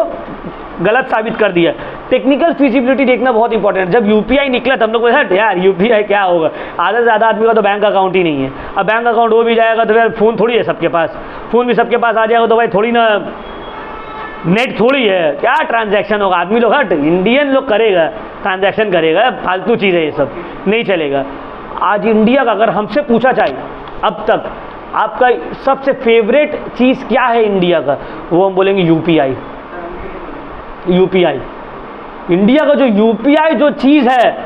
गलत साबित कर दिया। टेक्निकल फिजिबिलिटी देखना बहुत इंपॉर्टेंट है। जब यूपीआई निकला तो हम लोग को हट यार यूपीआई क्या होगा, आधा से ज़्यादा आदमी का तो बैंक अकाउंट ही नहीं है। अब बैंक अकाउंट हो भी जाएगा तो यार फ़ोन थोड़ी है सबके पास, फ़ोन भी सबके पास आ जाएगा तो भाई थोड़ी ना नेट थोड़ी है, क्या ट्रांजैक्शन होगा। आदमी लोग हट इंडियन लोग करेगा, ट्रांजैक्शन करेगा, फालतू चीज़ है ये सब, नहीं चलेगा। आज इंडिया का अगर हमसे पूछा जाए अब तक आपका सबसे फेवरेट चीज़ क्या है इंडिया का, वो हम बोलेंगे यूपीआई। यूपीआई इंडिया का जो यूपीआई जो चीज़ है,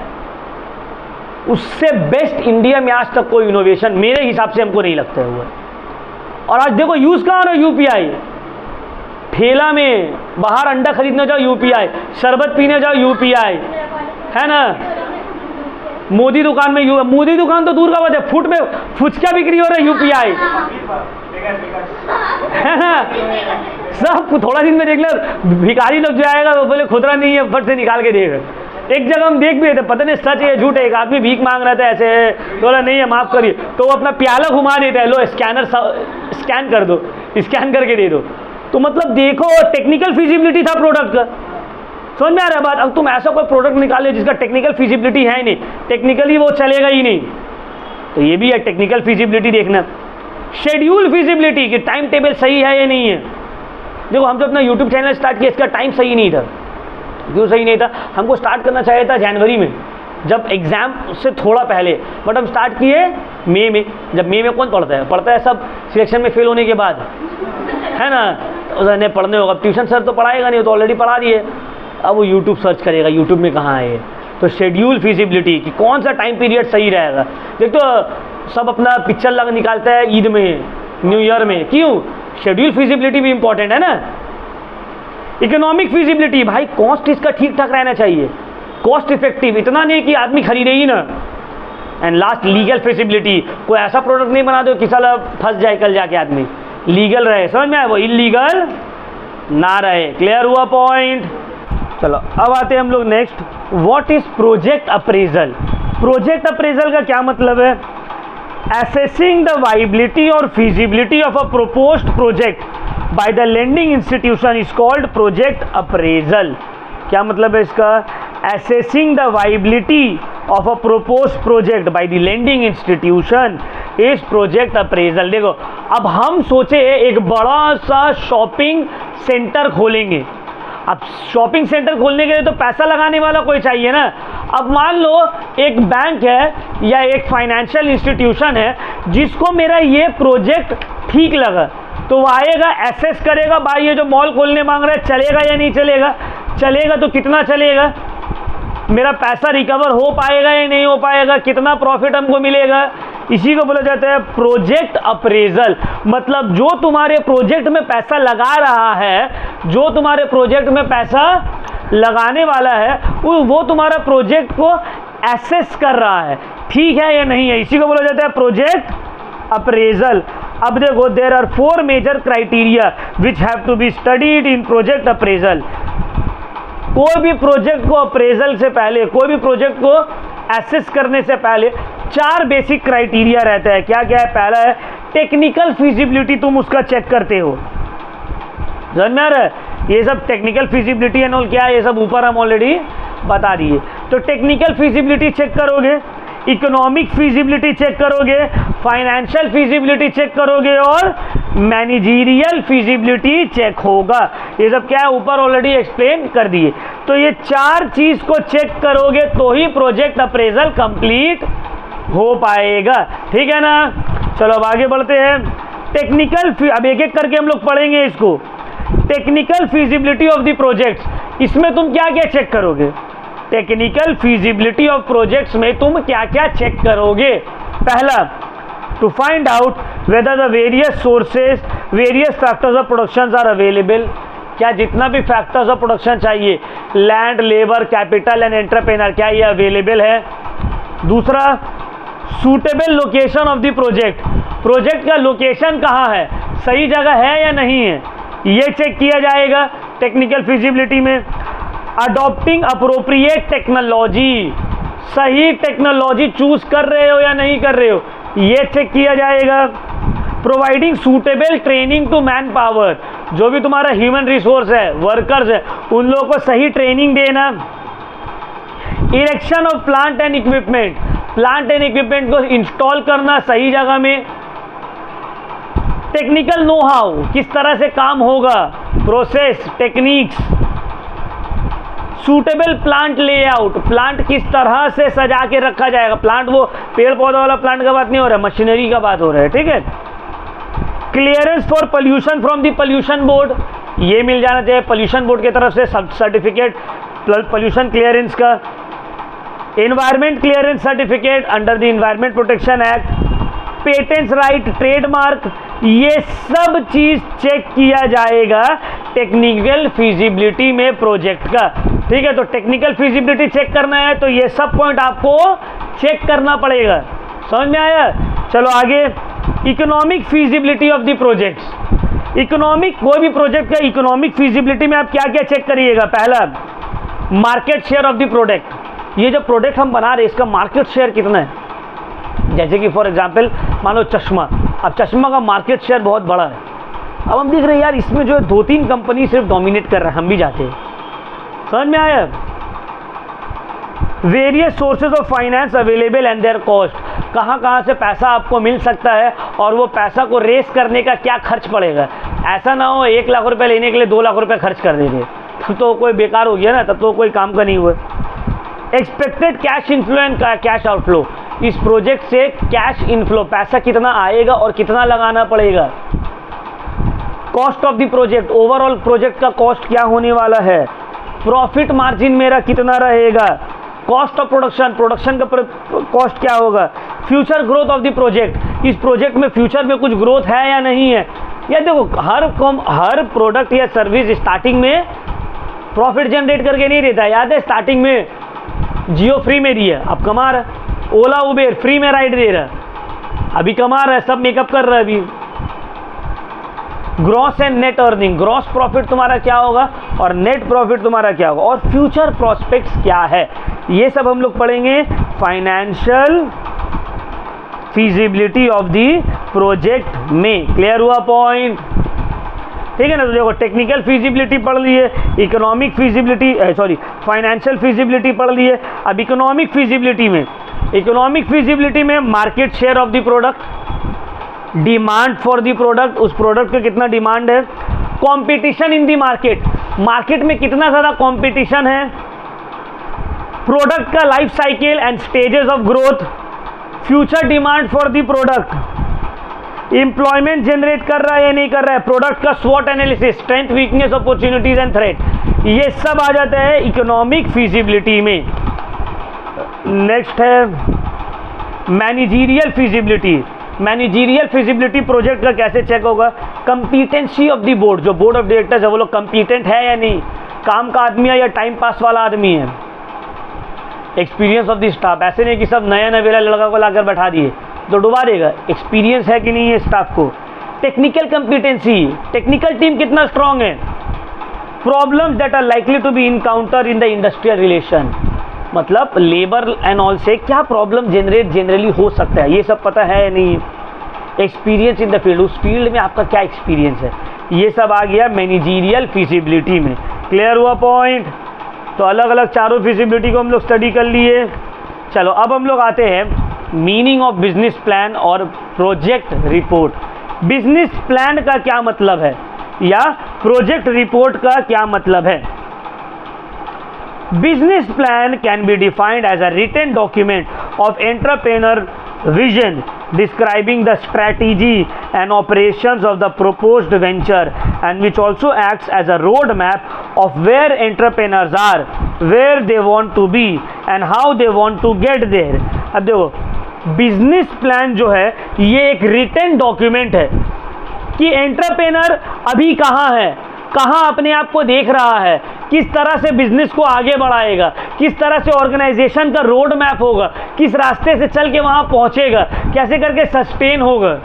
उससे बेस्ट इंडिया में आज तक कोई इनोवेशन मेरे हिसाब से हमको नहीं लगता है हुआ। और आज देखो यूज़ कहाँ हो रहा है यूपीआई, ठेला में बाहर अंडा खरीदने जाओ यूपीआई, शरबत पीने जाओ यूपीआई, है ना। मोदी दुकान में मोदी दुकान तो दूर का बात है, फुट में फुचका बिक्री हो रहा है यूपीआई, है ना। सब थोड़ा दिन में देख लो भिखारी लोग जो आएगा वो बोले खुदरा नहीं है, फट से निकाल के देगा। एक जगह हम देख भी रहे थे, पता नहीं सच है झूठ है, एक आदमी भीख मांग रहा था ऐसे, बोला नहीं है माफ़ करिए, तो वो अपना प्याला घुमा देता है, लो स्कैनर स्कैन कर दो, स्कैन करके दे दो। तो मतलब देखो टेक्निकल फिजिबिलिटी था प्रोडक्ट का, समझ में आ रहा है बात। अब तुम ऐसा कोई प्रोडक्ट निकाले जिसका टेक्निकल फिजिबिलिटी है ही नहीं, टेक्निकली वो चलेगा ही नहीं, तो ये भी है टेक्निकल फिजिबिलिटी देखना। शेड्यूल फिजिबिलिटी कि टाइम टेबल सही है या नहीं है। देखो हम जो अपना यूट्यूब चैनल स्टार्ट किया इसका टाइम सही नहीं था। क्यों सही नहीं था, हमको स्टार्ट करना चाहिए था जनवरी में, जब एग्ज़ाम से थोड़ा पहले, बट हम स्टार्ट किए मई में। जब मई में कौन पढ़ता है सब सिलेक्शन में फेल होने के बाद, है ना। उन्हें पढ़ने होगा, ट्यूशन सर तो पढ़ाएगा नहीं, तो ऑलरेडी पढ़ा दिए, अब वो यूट्यूब सर्च करेगा, यूट्यूब में कहाँ है ये। तो शेड्यूल फिजिबिलिटी कि कौन सा टाइम पीरियड सही रहेगा। देख तो सब अपना पिक्चर लगा निकालता है ईद में, न्यू ईयर में, क्यों, शेड्यूल फिजिबिलिटी भी इंपॉर्टेंट है ना। इकोनॉमिक फिजिबिलिटी, भाई कॉस्ट इसका ठीक ठाक रहना चाहिए, कॉस्ट इफेक्टिव, इतना नहीं कि आदमी खरीदे ही ना। एंड लास्ट लीगल फिजिबिलिटी, कोई ऐसा प्रोडक्ट नहीं बना दो कि साला फंस जाए कल जाके आदमी, लीगल रहे, समझ में आए, वो इलीगल ना रहे। क्लियर हुआ पॉइंट। चलो अब आते हैं हम लोग next, what is project appraisal. Project appraisal का क्या मतलब है, assessing the viability or feasibility of a proposed project by the lending institution is called project appraisal। क्या मतलब है इसका, assessing the viability of a proposed project by the lending institution is project appraisal। देखो अब हम सोचे एक बड़ा सा शॉपिंग सेंटर खोलेंगे, अब शॉपिंग सेंटर खोलने के लिए तो पैसा लगाने वाला कोई चाहिए ना। अब मान लो एक बैंक है या एक फाइनेंशियल इंस्टीट्यूशन है जिसको मेरा ये प्रोजेक्ट ठीक लगा, तो वो आएगा एसेस करेगा, भाई ये जो मॉल खोलने मांग रहा है चलेगा या नहीं चलेगा, चलेगा तो कितना चलेगा, मेरा पैसा रिकवर हो पाएगा या नहीं हो पाएगा, कितना प्रॉफिट हमको मिलेगा। इसी को बोला जाता है प्रोजेक्ट अप्रेजल। मतलब जो तुम्हारे प्रोजेक्ट में पैसा लगा रहा है, जो तुम्हारे प्रोजेक्ट में पैसा लगाने वाला है, वो तुम्हारा प्रोजेक्ट को एसेस कर रहा है, ठीक है या नहीं है, इसी को बोला जाता है प्रोजेक्ट अप्रेजल। अब देखो there are 4 major criteria which have to be studied in project appraisal. कोई भी प्रोजेक्ट को अप्रेजल से पहले, कोई भी प्रोजेक्ट को एसेस करने से पहले 4 बेसिक क्राइटेरिया रहता है। क्या क्या है, पहला है टेक्निकल फिजिबिलिटी, तुम उसका चेक करते हो, समझ में आ रहा है, ये सब टेक्निकल फिजिबिलिटी एंड ऑल क्या है, ये सब ऊपर हम ऑलरेडी बता दिए। तो टेक्निकल फिजिबिलिटी चेक करोगे, इकोनॉमिक फिजिबिलिटी चेक करोगे, फाइनेंशियल फिजिबिलिटी चेक करोगे और मैनेजरियल फिजिबिलिटी चेक होगा। ये सब क्या है ऊपर ऑलरेडी एक्सप्लेन कर दिए। तो ये 4 चीज़ को चेक करोगे तो ही प्रोजेक्ट अप्रेजल कंप्लीट हो पाएगा, ठीक है ना। चलो अब आगे बढ़ते हैं। टेक्निकल, अब एक एक करके हम लोग पढ़ेंगे इसको। Technical feasibility of the project, इसमें तुम क्या क्या चेक करोगे? टेक्निकल फीजिबिलिटी ऑफ प्रोजेक्ट्स में तुम क्या क्या चेक करोगे? पहला, to find out whether the various sources various factors of production are available. क्या जितना भी फैक्टर्स ऑफ प्रोडक्शन चाहिए, land, labour, capital and entrepreneur, क्या ये अवेलेबल है? दूसरा, suitable location of the project, project का लोकेशन कहाँ है, सही जगह है या नहीं है, ये चेक किया जाएगा टेक्निकल फिजिबिलिटी में। अडॉप्टिंग अप्रोप्रिएट टेक्नोलॉजी, सही टेक्नोलॉजी चूज कर रहे हो या नहीं कर रहे हो, ये चेक किया जाएगा। Providing suitable training to man power, जो भी तुम्हारा ह्यूमन रिसोर्स है, वर्कर्स है, उन लोगों को सही ट्रेनिंग देना। Erection of plant and equipment, plant and equipment को इंस्टॉल करना सही जगह में। टेक्निकल नो हाउ, किस तरह से काम होगा, process, techniques. Suitable plant layout, plant किस तरह से सजा के रखा जाएगा, प्लांट वो पेड़ पौधा वाला प्लांट का बात नहीं हो रहा है, मशीनरी का बात हो रहा है, ठीक है। Clearance for pollution from the pollution board, ये मिल जाना चाहिए पोल्यूशन बोर्ड की तरफ से सर्टिफिकेट पोल्यूशन क्लियरेंस का। Environment clearance certificate under the environment protection act. Patents right, trademark, ये सब चीज चेक किया जाएगा टेक्निकल फिजिबिलिटी में प्रोजेक्ट का, ठीक है। तो टेक्निकल फिजिबिलिटी चेक करना है तो ये सब पॉइंट आपको चेक करना पड़ेगा, समझ में आया? चलो आगे, economic feasibility of the projects. Economic, कोई भी प्रोजेक्ट का इकोनॉमिक फिजिबिलिटी में आप क्या क्या चेक करिएगा? पहला, market share of the product, ये जो प्रोडक्ट हम बना रहे हैं इसका मार्केट शेयर कितना है। जैसे कि फॉर एग्जांपल मान लो चश्मा, अब चश्मा का मार्केट शेयर बहुत बड़ा है, अब हम देख रहे हैं यार इसमें जो है 2-3 कंपनी सिर्फ डोमिनेट कर रहे हैं, हम भी जाते हैं, समझ में आया? Various sources of finance available and there cost, कहाँ कहाँ से पैसा आपको मिल सकता है और वो पैसा को रेस करने का क्या खर्च पड़ेगा। ऐसा ना हो 1 लाख रुपए लेने के लिए 2 लाख रुपए खर्च कर दे रहे, तब तो कोई बेकार हो गया ना, तब तो कोई काम का नहीं हुआ। Expected cash inflow and cash outflow, इस प्रोजेक्ट से कैश इनफ्लो, पैसा कितना आएगा और कितना लगाना पड़ेगा। Cost of the project, overall project का कॉस्ट क्या होने वाला है। प्रॉफिट मार्जिन मेरा कितना रहेगा। कॉस्ट ऑफ प्रोडक्शन, प्रोडक्शन का कॉस्ट क्या होगा। Future growth of the project, इस प्रोजेक्ट में फ्यूचर में कुछ ग्रोथ है या नहीं है। या देखो हर प्रोडक्ट या सर्विस स्टार्टिंग में प्रॉफिट जनरेट करके नहीं रहता, याद है? स्टार्टिंग में जियो फ्री में दिया, अब कमा रहा, ओला उबेर फ्री में राइड दे रहा, अभी कमा रहा है, सब मेकअप कर रहा है अभी। Gross and net earning, gross profit तुम्हारा क्या होगा और नेट प्रॉफिट तुम्हारा क्या होगा, और फ्यूचर प्रोस्पेक्ट्स क्या है, ये सब हम लोग पढ़ेंगे financial feasibility of the project में। क्लियर हुआ पॉइंट? ठीक है ना। तो देखो टेक्निकल फिजिबिलिटी पढ़ लिए, इकोनॉमिक फिजिबिलिटी फाइनेंशियल फिजिबिलिटी पढ़ लिए। अब इकोनॉमिक फिजिबिलिटी में market share of the product, demand for the product, उस प्रोडक्ट का कितना डिमांड है। Competition in the market, market में कितना ज़्यादा कंपटीशन है। प्रोडक्ट का life cycle and stages of growth. Future demand for the product, employment generate कर रहा है या नहीं कर रहा है। प्रोडक्ट का स्वॉट analysis, strength, weakness, opportunities and threat, ये सब आ जाता है इकोनॉमिक फिजिबिलिटी में। नेक्स्ट है managerial feasibility. Managerial feasibility project का कैसे चेक होगा। कंपिटेंसी ऑफ द बोर्ड, जो बोर्ड ऑफ डायरेक्टर्स है वो लोग कंपिटेंट है या नहीं, काम का आदमी है या टाइम पास वाला आदमी है। एक्सपीरियंस ऑफ द स्टाफ, ऐसे नहीं कि सब नया नवेला लड़का को लाकर बैठा दिए तो डुबा देगा, एक्सपीरियंस है कि नहीं है स्टाफ को। टेक्निकल कंपिटेंसी, टेक्निकल टीम कितना स्ट्रांग है। Problems that are likely to be encounter in the industrial relation, मतलब लेबर एंड ऑल से क्या प्रॉब्लम जनरली हो सकता है, ये सब पता है या नहीं। एक्सपीरियंस इन द फील्ड, उस फील्ड में आपका क्या एक्सपीरियंस है, ये सब आ गया मैनेजरियल फिजिबिलिटी में। क्लियर हुआ पॉइंट? तो अलग अलग चारों फिजिबिलिटी को हम लोग स्टडी कर लिए। चलो अब हम लोग आते हैं मीनिंग ऑफ बिजनेस प्लान और प्रोजेक्ट रिपोर्ट। बिजनेस प्लान का क्या मतलब है या प्रोजेक्ट रिपोर्ट का क्या मतलब है। Business plan can be defined as a written document of entrepreneur vision describing the strategy and operations of the proposed venture, and which also acts as a roadmap of where entrepreneurs are, where they want to be and how they want to get there. अब देखो, business plan जो है ये एक written document है कि entrepreneur अभी कहाँ है, कहाँ अपने आप को देख रहा है, किस तरह से बिजनेस को आगे बढ़ाएगा, किस तरह से ऑर्गेनाइजेशन का रोड मैप होगा, किस रास्ते से चल के वहाँ पहुँचेगा, कैसे करके सस्टेन होगा।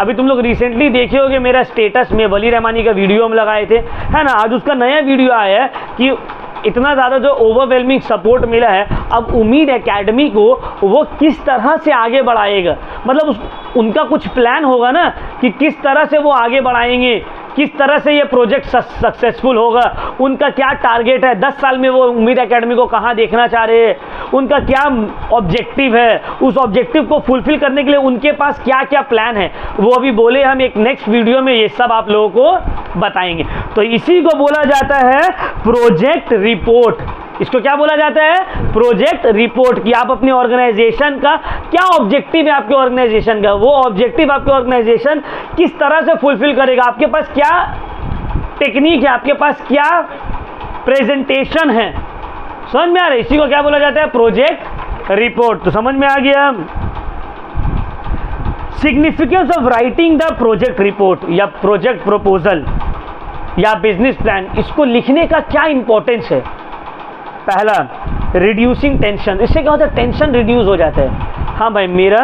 अभी तुम लोग रिसेंटली देखे होगे मेरा स्टेटस में वली रहमानी का वीडियो हम लगाए थे, है ना। आज उसका नया वीडियो आया है कि इतना ज़्यादा जो ओवरवेलमिंग सपोर्ट मिला है, अब उम्मीद एकेडमी को वो किस तरह से आगे बढ़ाएगा। मतलब उनका कुछ प्लान होगा ना कि किस तरह से वो आगे बढ़ाएंगे, किस तरह से ये प्रोजेक्ट सक्सेसफुल होगा, उनका क्या टारगेट है, 10 साल में वो उम्मीद एकेडमी को कहाँ देखना चाह रहे हैं, उनका क्या ऑब्जेक्टिव है, उस ऑब्जेक्टिव को फुलफिल करने के लिए उनके पास क्या क्या प्लान है, वो अभी बोले हम एक नेक्स्ट वीडियो में ये सब आप लोगों को बताएंगे। तो इसी को बोला जाता है प्रोजेक्ट रिपोर्ट। इसको क्या बोला जाता है? Project report. कि आप अपने ऑर्गेनाइजेशन का क्या ऑब्जेक्टिव है, आपके ऑर्गेनाइजेशन का वो ऑब्जेक्टिव आपके ऑर्गेनाइजेशन किस तरह से फुलफिल करेगा, आपके पास क्या टेक्निक है, आपके पास क्या प्रेजेंटेशन है। समझ में आ रहा है? इसी को क्या बोला जाता है? Project report. तो समझ में आ गया। Significance of writing the project report या प्रोजेक्ट प्रपोजल या बिजनेस प्लान, इसको लिखने का क्या इंपॉर्टेंस है? पहला, रिड्यूसिंग टेंशन। इससे क्या होता है? टेंशन रिड्यूस हो जाता है। हाँ भाई, मेरा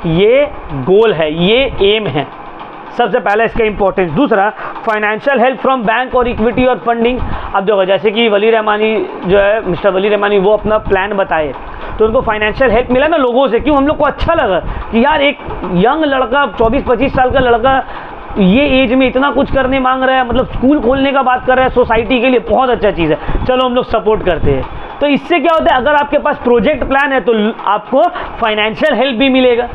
ये गोल है, ये एम है, सबसे पहला इसका इंपॉर्टेंस। दूसरा, फाइनेंशियल हेल्प फ्रॉम बैंक और इक्विटी और फंडिंग। अब देखो, जैसे कि वली रहमानी जो है, मिस्टर वली रहमानी, वो अपना प्लान बताए तो उनको फाइनेंशियल हेल्प मिला ना लोगों से। क्यों? हम लोग को अच्छा लगा कि यार एक यंग लड़का, 24-25 साल का लड़का ये एज में इतना कुछ करने मांग रहा है, मतलब स्कूल खोलने का बात कर रहा है सोसाइटी के लिए, बहुत अच्छा चीज़ है, चलो हम लोग सपोर्ट करते हैं। तो इससे क्या होता है? अगर आपके पास प्रोजेक्ट प्लान है तो आपको फाइनेंशियल हेल्प भी मिलेगा।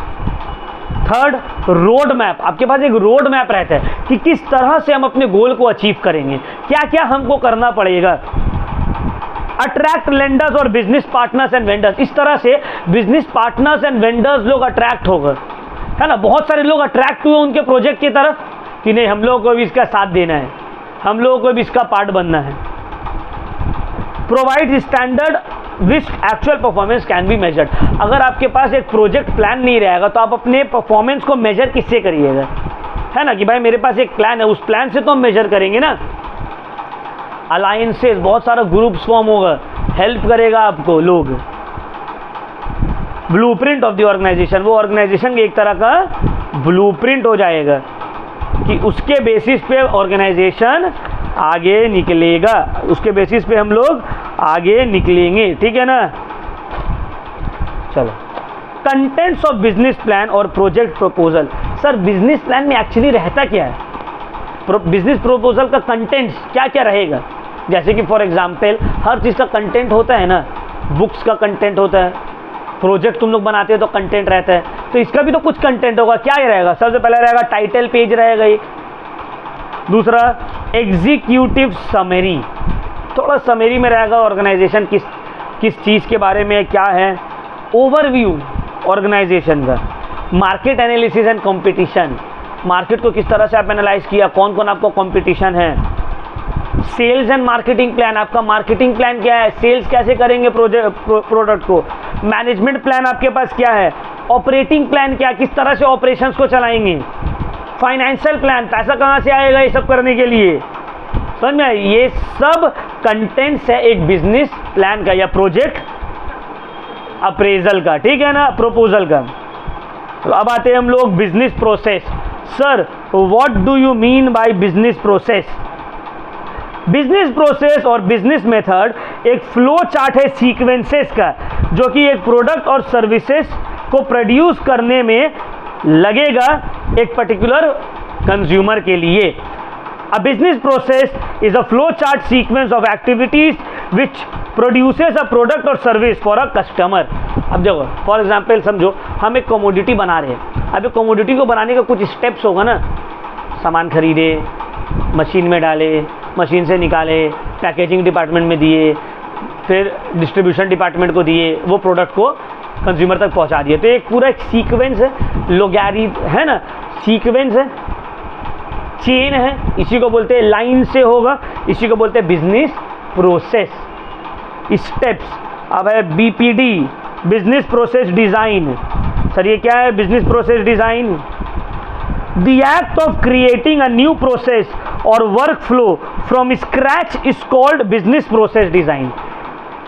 Third, road map. आपके पास एक रोड मैप रहता है कि किस तरह से हम अपने गोल को अचीव करेंगे, क्या क्या हमको करना पड़ेगा। अट्रैक्ट लेंडर्स और बिजनेस पार्टनर्स एंड वेंडर्स। इस तरह से बिजनेस पार्टनर्स एंड वेंडर्स लोग अट्रैक्ट होगा, है ना। बहुत सारे लोग अट्रैक्ट हुए उनके प्रोजेक्ट की तरफ कि नहीं, हम लोगों को भी इसका साथ देना है, हम लोगों को भी इसका पार्ट बनना है। Provide standard which actual performance can be measured. अगर आपके पास एक प्रोजेक्ट प्लान नहीं रहेगा तो आप अपने परफॉर्मेंस को मेजर किससे करिएगा, है ना। कि भाई मेरे पास एक प्लान है, उस प्लान से तो हम मेजर करेंगे ना। अलायंसेस, बहुत सारा ग्रुप्स फॉर्म होगा, हेल्प करेगा आपको लोग। ब्लूप्रिंट ऑफ द ऑर्गेनाइजेशन, वो ऑर्गेनाइजेशन के एक तरह का ब्लूप्रिंट हो जाएगा कि उसके बेसिस पे ऑर्गेनाइजेशन आगे निकलेगा, उसके बेसिस पे हम लोग आगे निकलेंगे, ठीक है ना। चलो, कंटेंट्स ऑफ बिजनेस प्लान और project proposal. Sir, business plan में एक्चुअली रहता क्या है? बिजनेस प्रपोजल का कंटेंट्स क्या क्या रहेगा? जैसे कि फॉर एग्जांपल हर चीज़ का कंटेंट होता है ना, बुक्स का कंटेंट होता है, प्रोजेक्ट तुम लोग बनाते हैं तो कंटेंट रहता है, तो इसका भी तो कुछ कंटेंट होगा। क्या ही रहेगा? सबसे पहले रहेगा टाइटल पेज रहेगा एक। दूसरा, एग्जीक्यूटिव समरी, थोड़ा समरी में रहेगा ऑर्गेनाइजेशन किस चीज़ के बारे में क्या है। ओवरव्यू ऑर्गेनाइजेशन का। Market analysis and competition, market को किस तरह से आप एनालाइज किया, कौन कौन आपको कंपटीशन है। सेल्स एंड मार्केटिंग प्लान, आपका मार्केटिंग प्लान क्या है, सेल्स कैसे करेंगे प्रोडक्ट को। मैनेजमेंट प्लान आपके पास क्या है, ऑपरेटिंग प्लान क्या, किस तरह से ऑपरेशंस को चलाएंगे। फाइनेंशियल प्लान, पैसा कहाँ से आएगा ये सब करने के लिए। समझ में आए? ये सब कंटेंट्स है एक बिजनेस प्लान का या प्रोजेक्ट अप्रेजल का, ठीक है ना, प्रपोजल का। तो अब आते हैं हम लोग business process. Sir, what do you mean by business process? Business process और बिजनेस मेथड एक फ्लो चार्ट है सीक्वेंसेस का, जो कि एक प्रोडक्ट और सर्विसेज को प्रोड्यूस करने में लगेगा एक पर्टिकुलर कंज्यूमर के लिए। A business process is a flow chart sequence of activities which produces a product और सर्विस फॉर अ कस्टमर। अब देखो, फॉर एग्जाम्पल समझो हम एक कमोडिटी बना रहे हैं। अब एक कमोडिटी को बनाने का कुछ स्टेप्स होगा ना, सामान खरीदे, मशीन में डाले, मशीन से निकाले, पैकेजिंग डिपार्टमेंट में दिए, फिर डिस्ट्रीब्यूशन डिपार्टमेंट को दिए, वो प्रोडक्ट को कंज्यूमर तक पहुंचा दिया। तो एक पूरा एक सीक्वेंस है, लोगैरिथम है ना, सीक्वेंस है, चेन है, इसी को बोलते हैं लाइन से होगा, इसी को बोलते हैं बिजनेस प्रोसेस स्टेप्स। अब है BPD, business process design. Sir ये क्या है business process design? The act of creating a new process और workflow from scratch is called business process design.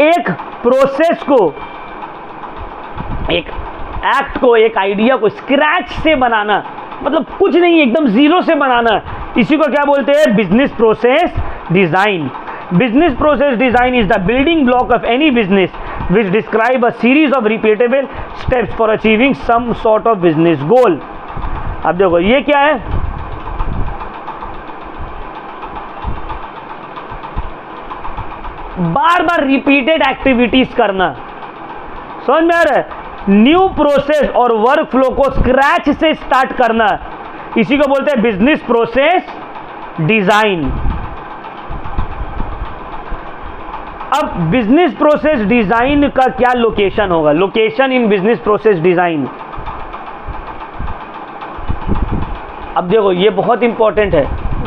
एक प्रोसेस को, एक एक्ट को, एक आइडिया को स्क्रैच से बनाना, मतलब कुछ नहीं, एकदम जीरो से बनाना, इसी को क्या बोलते हैं? Business process design. Business process design is the building block of any business which describe a series of repeatable steps for achieving some sort of business goal। अब देखो ये क्या है? बार बार रिपीटेड एक्टिविटीज करना, समझ में आ रहा है? न्यू प्रोसेस और वर्क फ्लो को स्क्रैच से स्टार्ट करना, इसी को बोलते हैं बिजनेस प्रोसेस डिजाइन। अब बिजनेस प्रोसेस डिजाइन का क्या लोकेशन होगा? Location in business process design, अब देखो ये बहुत इंपॉर्टेंट है,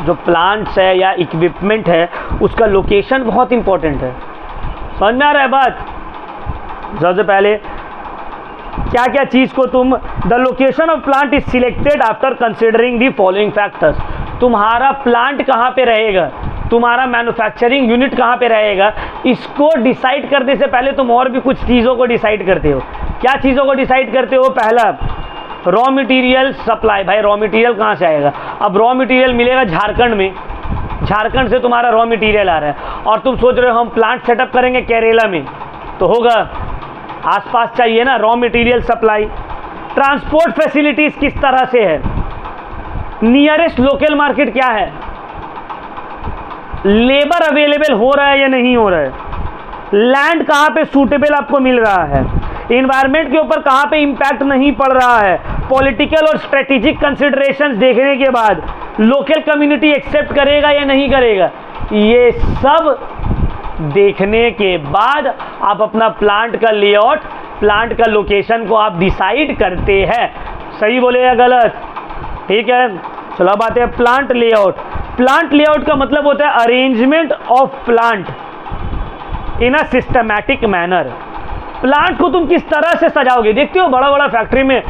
जो प्लांट्स है या इक्विपमेंट है उसका लोकेशन बहुत इंपॉर्टेंट है। समझ में आ रहा है बात? सबसे पहले क्या क्या चीज को तुम, the location of plant is selected after considering the following factors. तुम्हारा प्लांट कहाँ पे रहेगा, तुम्हारा मैन्युफैक्चरिंग यूनिट कहाँ पे रहेगा, इसको डिसाइड करने से पहले तुम और भी कुछ चीज़ों को डिसाइड करते हो। क्या चीज़ों को डिसाइड करते हो? पहला रॉ मटेरियल सप्लाई। भाई रॉ मटेरियल कहाँ से आएगा? अब रॉ मटेरियल मिलेगा झारखंड में, झारखंड से तुम्हारा रॉ मटेरियल आ रहा है और तुम सोच रहे हो हम प्लांट सेटअप करेंगे केरला में, तो होगा? आसपास चाहिए ना raw material supply. Transport facilities किस तरह से है, नियरेस्ट लोकल मार्केट क्या है, लेबर अवेलेबल हो रहा है या नहीं हो रहा है, लैंड कहाँ पे सूटेबल आपको मिल रहा है, इन्वायरमेंट के ऊपर कहाँ पे इम्पैक्ट नहीं पड़ रहा है, पॉलिटिकल और स्ट्रेटेजिक कंसिडरेशंस देखने के बाद लोकल कम्युनिटी एक्सेप्ट करेगा या नहीं करेगा, ये सब देखने के बाद आप अपना प्लांट का लेआउट, प्लांट का लोकेशन को आप डिसाइड करते हैं। सही बोले या गलत? ठीक है, चलो अब आते हैं प्लांट लेआउट। प्लांट लेआउट का मतलब होता है arrangement of plant in a systematic manner. Plant को तुम किस तरह से सजाओगे? देखते हो बड़ा बड़ा फैक्ट्री में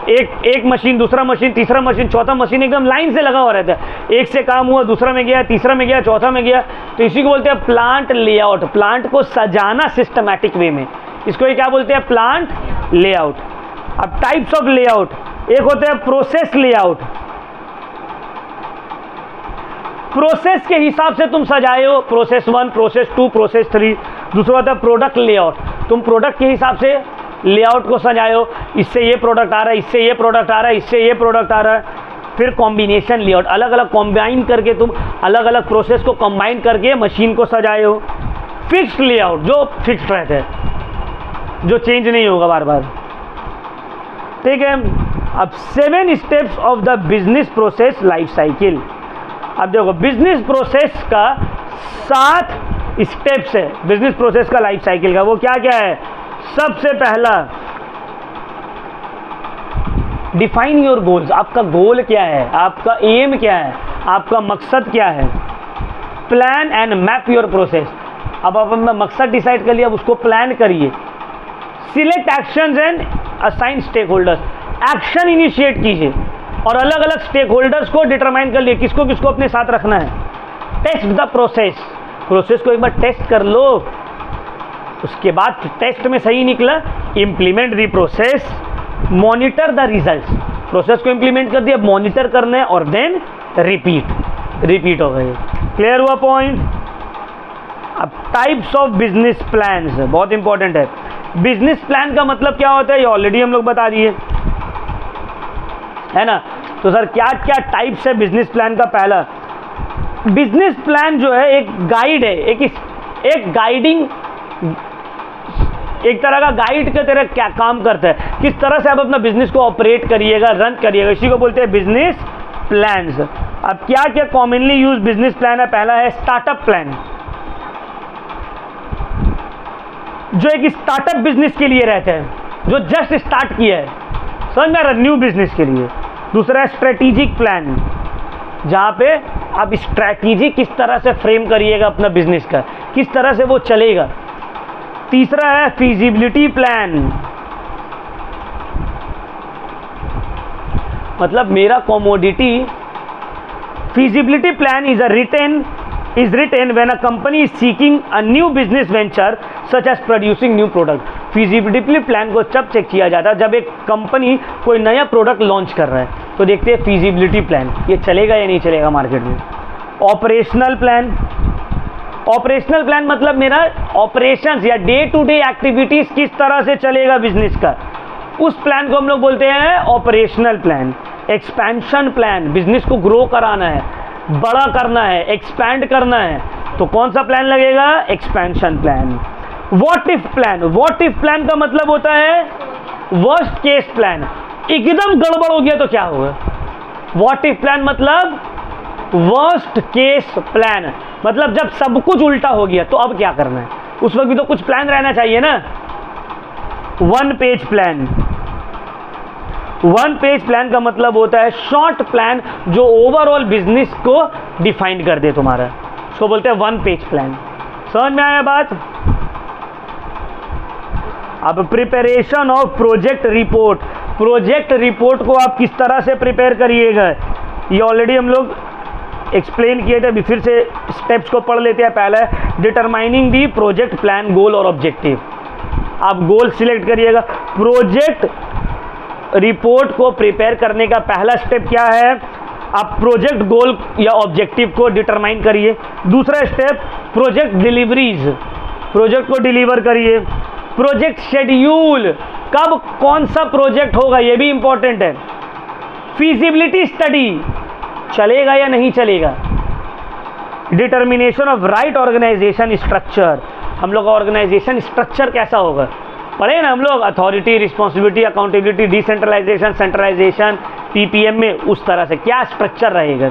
एक मशीन, दूसरा मशीन, तीसरा मशीन, चौथा मशीन एकदम लाइन से लगा हुआ रहता है। एक से काम हुआ, दूसरा में गया, तीसरा में गया, चौथा में गया। तो इसी को बोलते हैं प्लांट लेआउट। प्लांट को सजाना सिस्टमैटिक वे में, इसको ये क्या बोलते हैं? Plant layout. अब टाइप्स ऑफ लेआउट, एक होता है प्रोसेस लेआउट। प्रोसेस के हिसाब से तुम सजाए हो, प्रोसेस 1, प्रोसेस 2, प्रोसेस 3। दूसरा होता है प्रोडक्ट लेआउट। तुम प्रोडक्ट के हिसाब से लेआउट को सजाए हो, इससे ये प्रोडक्ट आ रहा है, इससे ये प्रोडक्ट आ रहा है, इससे ये प्रोडक्ट आ रहा है। फिर कॉम्बिनेशन लेआउट, अलग अलग कॉम्बाइन करके तुम अलग अलग प्रोसेस को कंबाइन करके मशीन को सजाए हो। फिक्स्ड लेआउट, जो फिक्स्ड रहता है, जो चेंज नहीं होगा बार बार। ठीक है, अब 7 steps of the business process life cycle. अब देखो बिजनेस प्रोसेस का 7 स्टेप्स है, बिजनेस प्रोसेस का लाइफ साइकिल का। वो क्या क्या है? सबसे पहला, डिफाइन योर गोल्स। आपका गोल क्या है, आपका एम क्या है, आपका मकसद क्या है। Plan and map your process. अब आप अपना मकसद डिसाइड कर लिया, अब उसको प्लान करिए। Select actions and assign stakeholders. Action initiate कीजिए और अलग अलग स्टेक होल्डर्स को डिटरमाइन कर लिए किसको किसको अपने साथ रखना है। Test the process. प्रोसेस को एक बार टेस्ट कर लो, उसके बाद टेस्ट में सही निकला, implement the process, monitor the results. Process को इम्प्लीमेंट कर दिया, मॉनिटर करना है और देन रिपीट हो गए। क्लियर हुआ पॉइंट? अब टाइप्स ऑफ बिजनेस प्लान्स बहुत इंपॉर्टेंट है। बिजनेस प्लान का मतलब क्या होता है ये ऑलरेडी हम लोग बता दिए है ना। तो सर क्या क्या टाइप्स है बिजनेस प्लान का? पहला, बिजनेस प्लान जो है एक गाइड है, एक गाइडिंग, एक तरह का गाइड के तरह क्या काम करता है, किस तरह से आप अपना बिजनेस को ऑपरेट करिएगा, रन करिएगा, इसी को बोलते हैं बिजनेस प्लान्स। अब क्या क्या कॉमनली यूज बिजनेस प्लान है? पहला है स्टार्टअप प्लान, जो एक स्टार्टअप बिजनेस के लिए रहता है। जो जस्ट स्टार्ट किया है, समझ में आ रहा है, न्यू बिजनेस के लिए। दूसरा है स्ट्रेटेजिक प्लान, जहाँ पे आप स्ट्रैटेजी किस तरह से फ्रेम करिएगा अपना बिजनेस का, किस तरह से वो चलेगा। तीसरा है फीजिबिलिटी प्लान, मतलब मेरा commodity. feasibility plan is written when a company is seeking a new business venture such as producing new product। feasibility plan को जब चेक किया जाता है जब एक कंपनी कोई नया प्रोडक्ट लॉन्च कर रहा है, तो देखते हैं feasibility plan ये चलेगा या नहीं चलेगा मार्केट में। ऑपरेशनल प्लान मतलब मेरा ऑपरेशंस या डे टू डे एक्टिविटीज किस तरह से चलेगा बिजनेस का, उस प्लान को हम लोग बोलते हैं operational plan. Expansion plan, business को ग्रो कराना है, बड़ा करना है, एक्सपैंड करना है, तो कौन सा प्लान लगेगा, expansion plan. What if plan का मतलब होता है वर्स्ट केस प्लान, एकदम गड़बड़ हो गया तो क्या होगा। व्हाट इफ प्लान मतलब वर्स्ट केस प्लान, मतलब जब सब कुछ उल्टा हो गया तो अब क्या करना है, उस वक्त भी तो कुछ प्लान रहना चाहिए ना। वन पेज प्लान का मतलब होता है शॉर्ट प्लान जो ओवरऑल बिजनेस को डिफाइन कर दे तुम्हारा, उसको बोलते हैं वन पेज प्लान। समझ में आया बात। अब प्रिपरेशन ऑफ प्रोजेक्ट रिपोर्ट को आप किस तरह से प्रिपेयर करिएगा, ये ऑलरेडी हम लोग एक्सप्लेन किए थे, अभी फिर से स्टेप्स को पढ़ लेते हैं। पहला है determining the project plan goal और ऑब्जेक्टिव। आप गोल सिलेक्ट करिएगा। प्रोजेक्ट रिपोर्ट को प्रिपेयर करने का पहला स्टेप क्या है, आप प्रोजेक्ट गोल या ऑब्जेक्टिव को डिटरमाइन करिए। दूसरा स्टेप प्रोजेक्ट डिलीवरीज, प्रोजेक्ट को डिलीवर करिए। प्रोजेक्ट शेड्यूल, कब कौन सा प्रोजेक्ट होगा ये भी इंपॉर्टेंट है। फीजिबिलिटी स्टडी, चलेगा या नहीं चलेगा। Determination of right organisation structure, हम लोग का ऑर्गेनाइजेशन स्ट्रक्चर कैसा होगा पढ़े ना हम लोग, authority, responsibility, accountability, decentralisation, centralisation, PPM में उस तरह से क्या स्ट्रक्चर रहेगा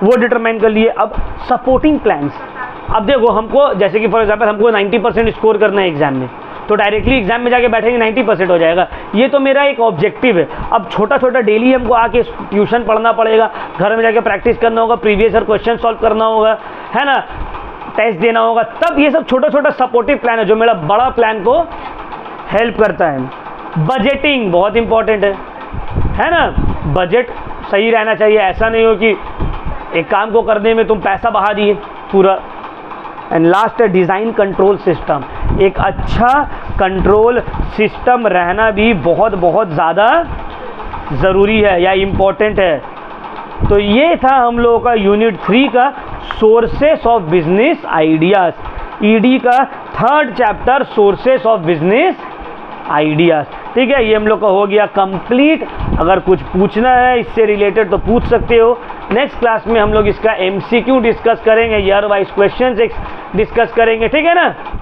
वो डिटरमाइन कर लिए। अब सपोर्टिंग प्लान्स, अब देखो हमको जैसे कि फॉर एग्जांपल हमको 90% स्कोर करना है एग्जाम में, तो डायरेक्टली एग्जाम में जाके बैठेंगे 90% हो जाएगा, ये तो मेरा एक ऑब्जेक्टिव है। अब छोटा छोटा डेली हमको आके ट्यूशन पढ़ना पड़ेगा, घर में जाके प्रैक्टिस करना होगा, प्रीवियस ईयर क्वेश्चन सॉल्व करना होगा, है ना, टेस्ट देना होगा, तब ये सब छोटा छोटा सपोर्टिव प्लान है जो मेरा बड़ा प्लान को हेल्प करता है। बजटिंग बहुत इंपॉर्टेंट है ना, बजट सही रहना चाहिए, ऐसा नहीं हो कि एक काम को करने में तुम पैसा बहा दिए पूरा। एंड लास्ट है डिज़ाइन कंट्रोल सिस्टम, एक अच्छा कंट्रोल सिस्टम रहना भी बहुत बहुत ज़्यादा ज़रूरी है या इम्पोर्टेंट है। तो ये था हम लोगों का यूनिट 3 का sources of business ideas, ED का 3rd chapter sources of business ideas. ठीक है, ये हम लोग का हो गया कंप्लीट। अगर कुछ पूछना है इससे रिलेटेड तो पूछ सकते हो। नेक्स्ट क्लास में हम लोग इसका MCQ डिस्कस करेंगे, ईयर वाइज क्वेश्चन डिस्कस करेंगे, ठीक है ना।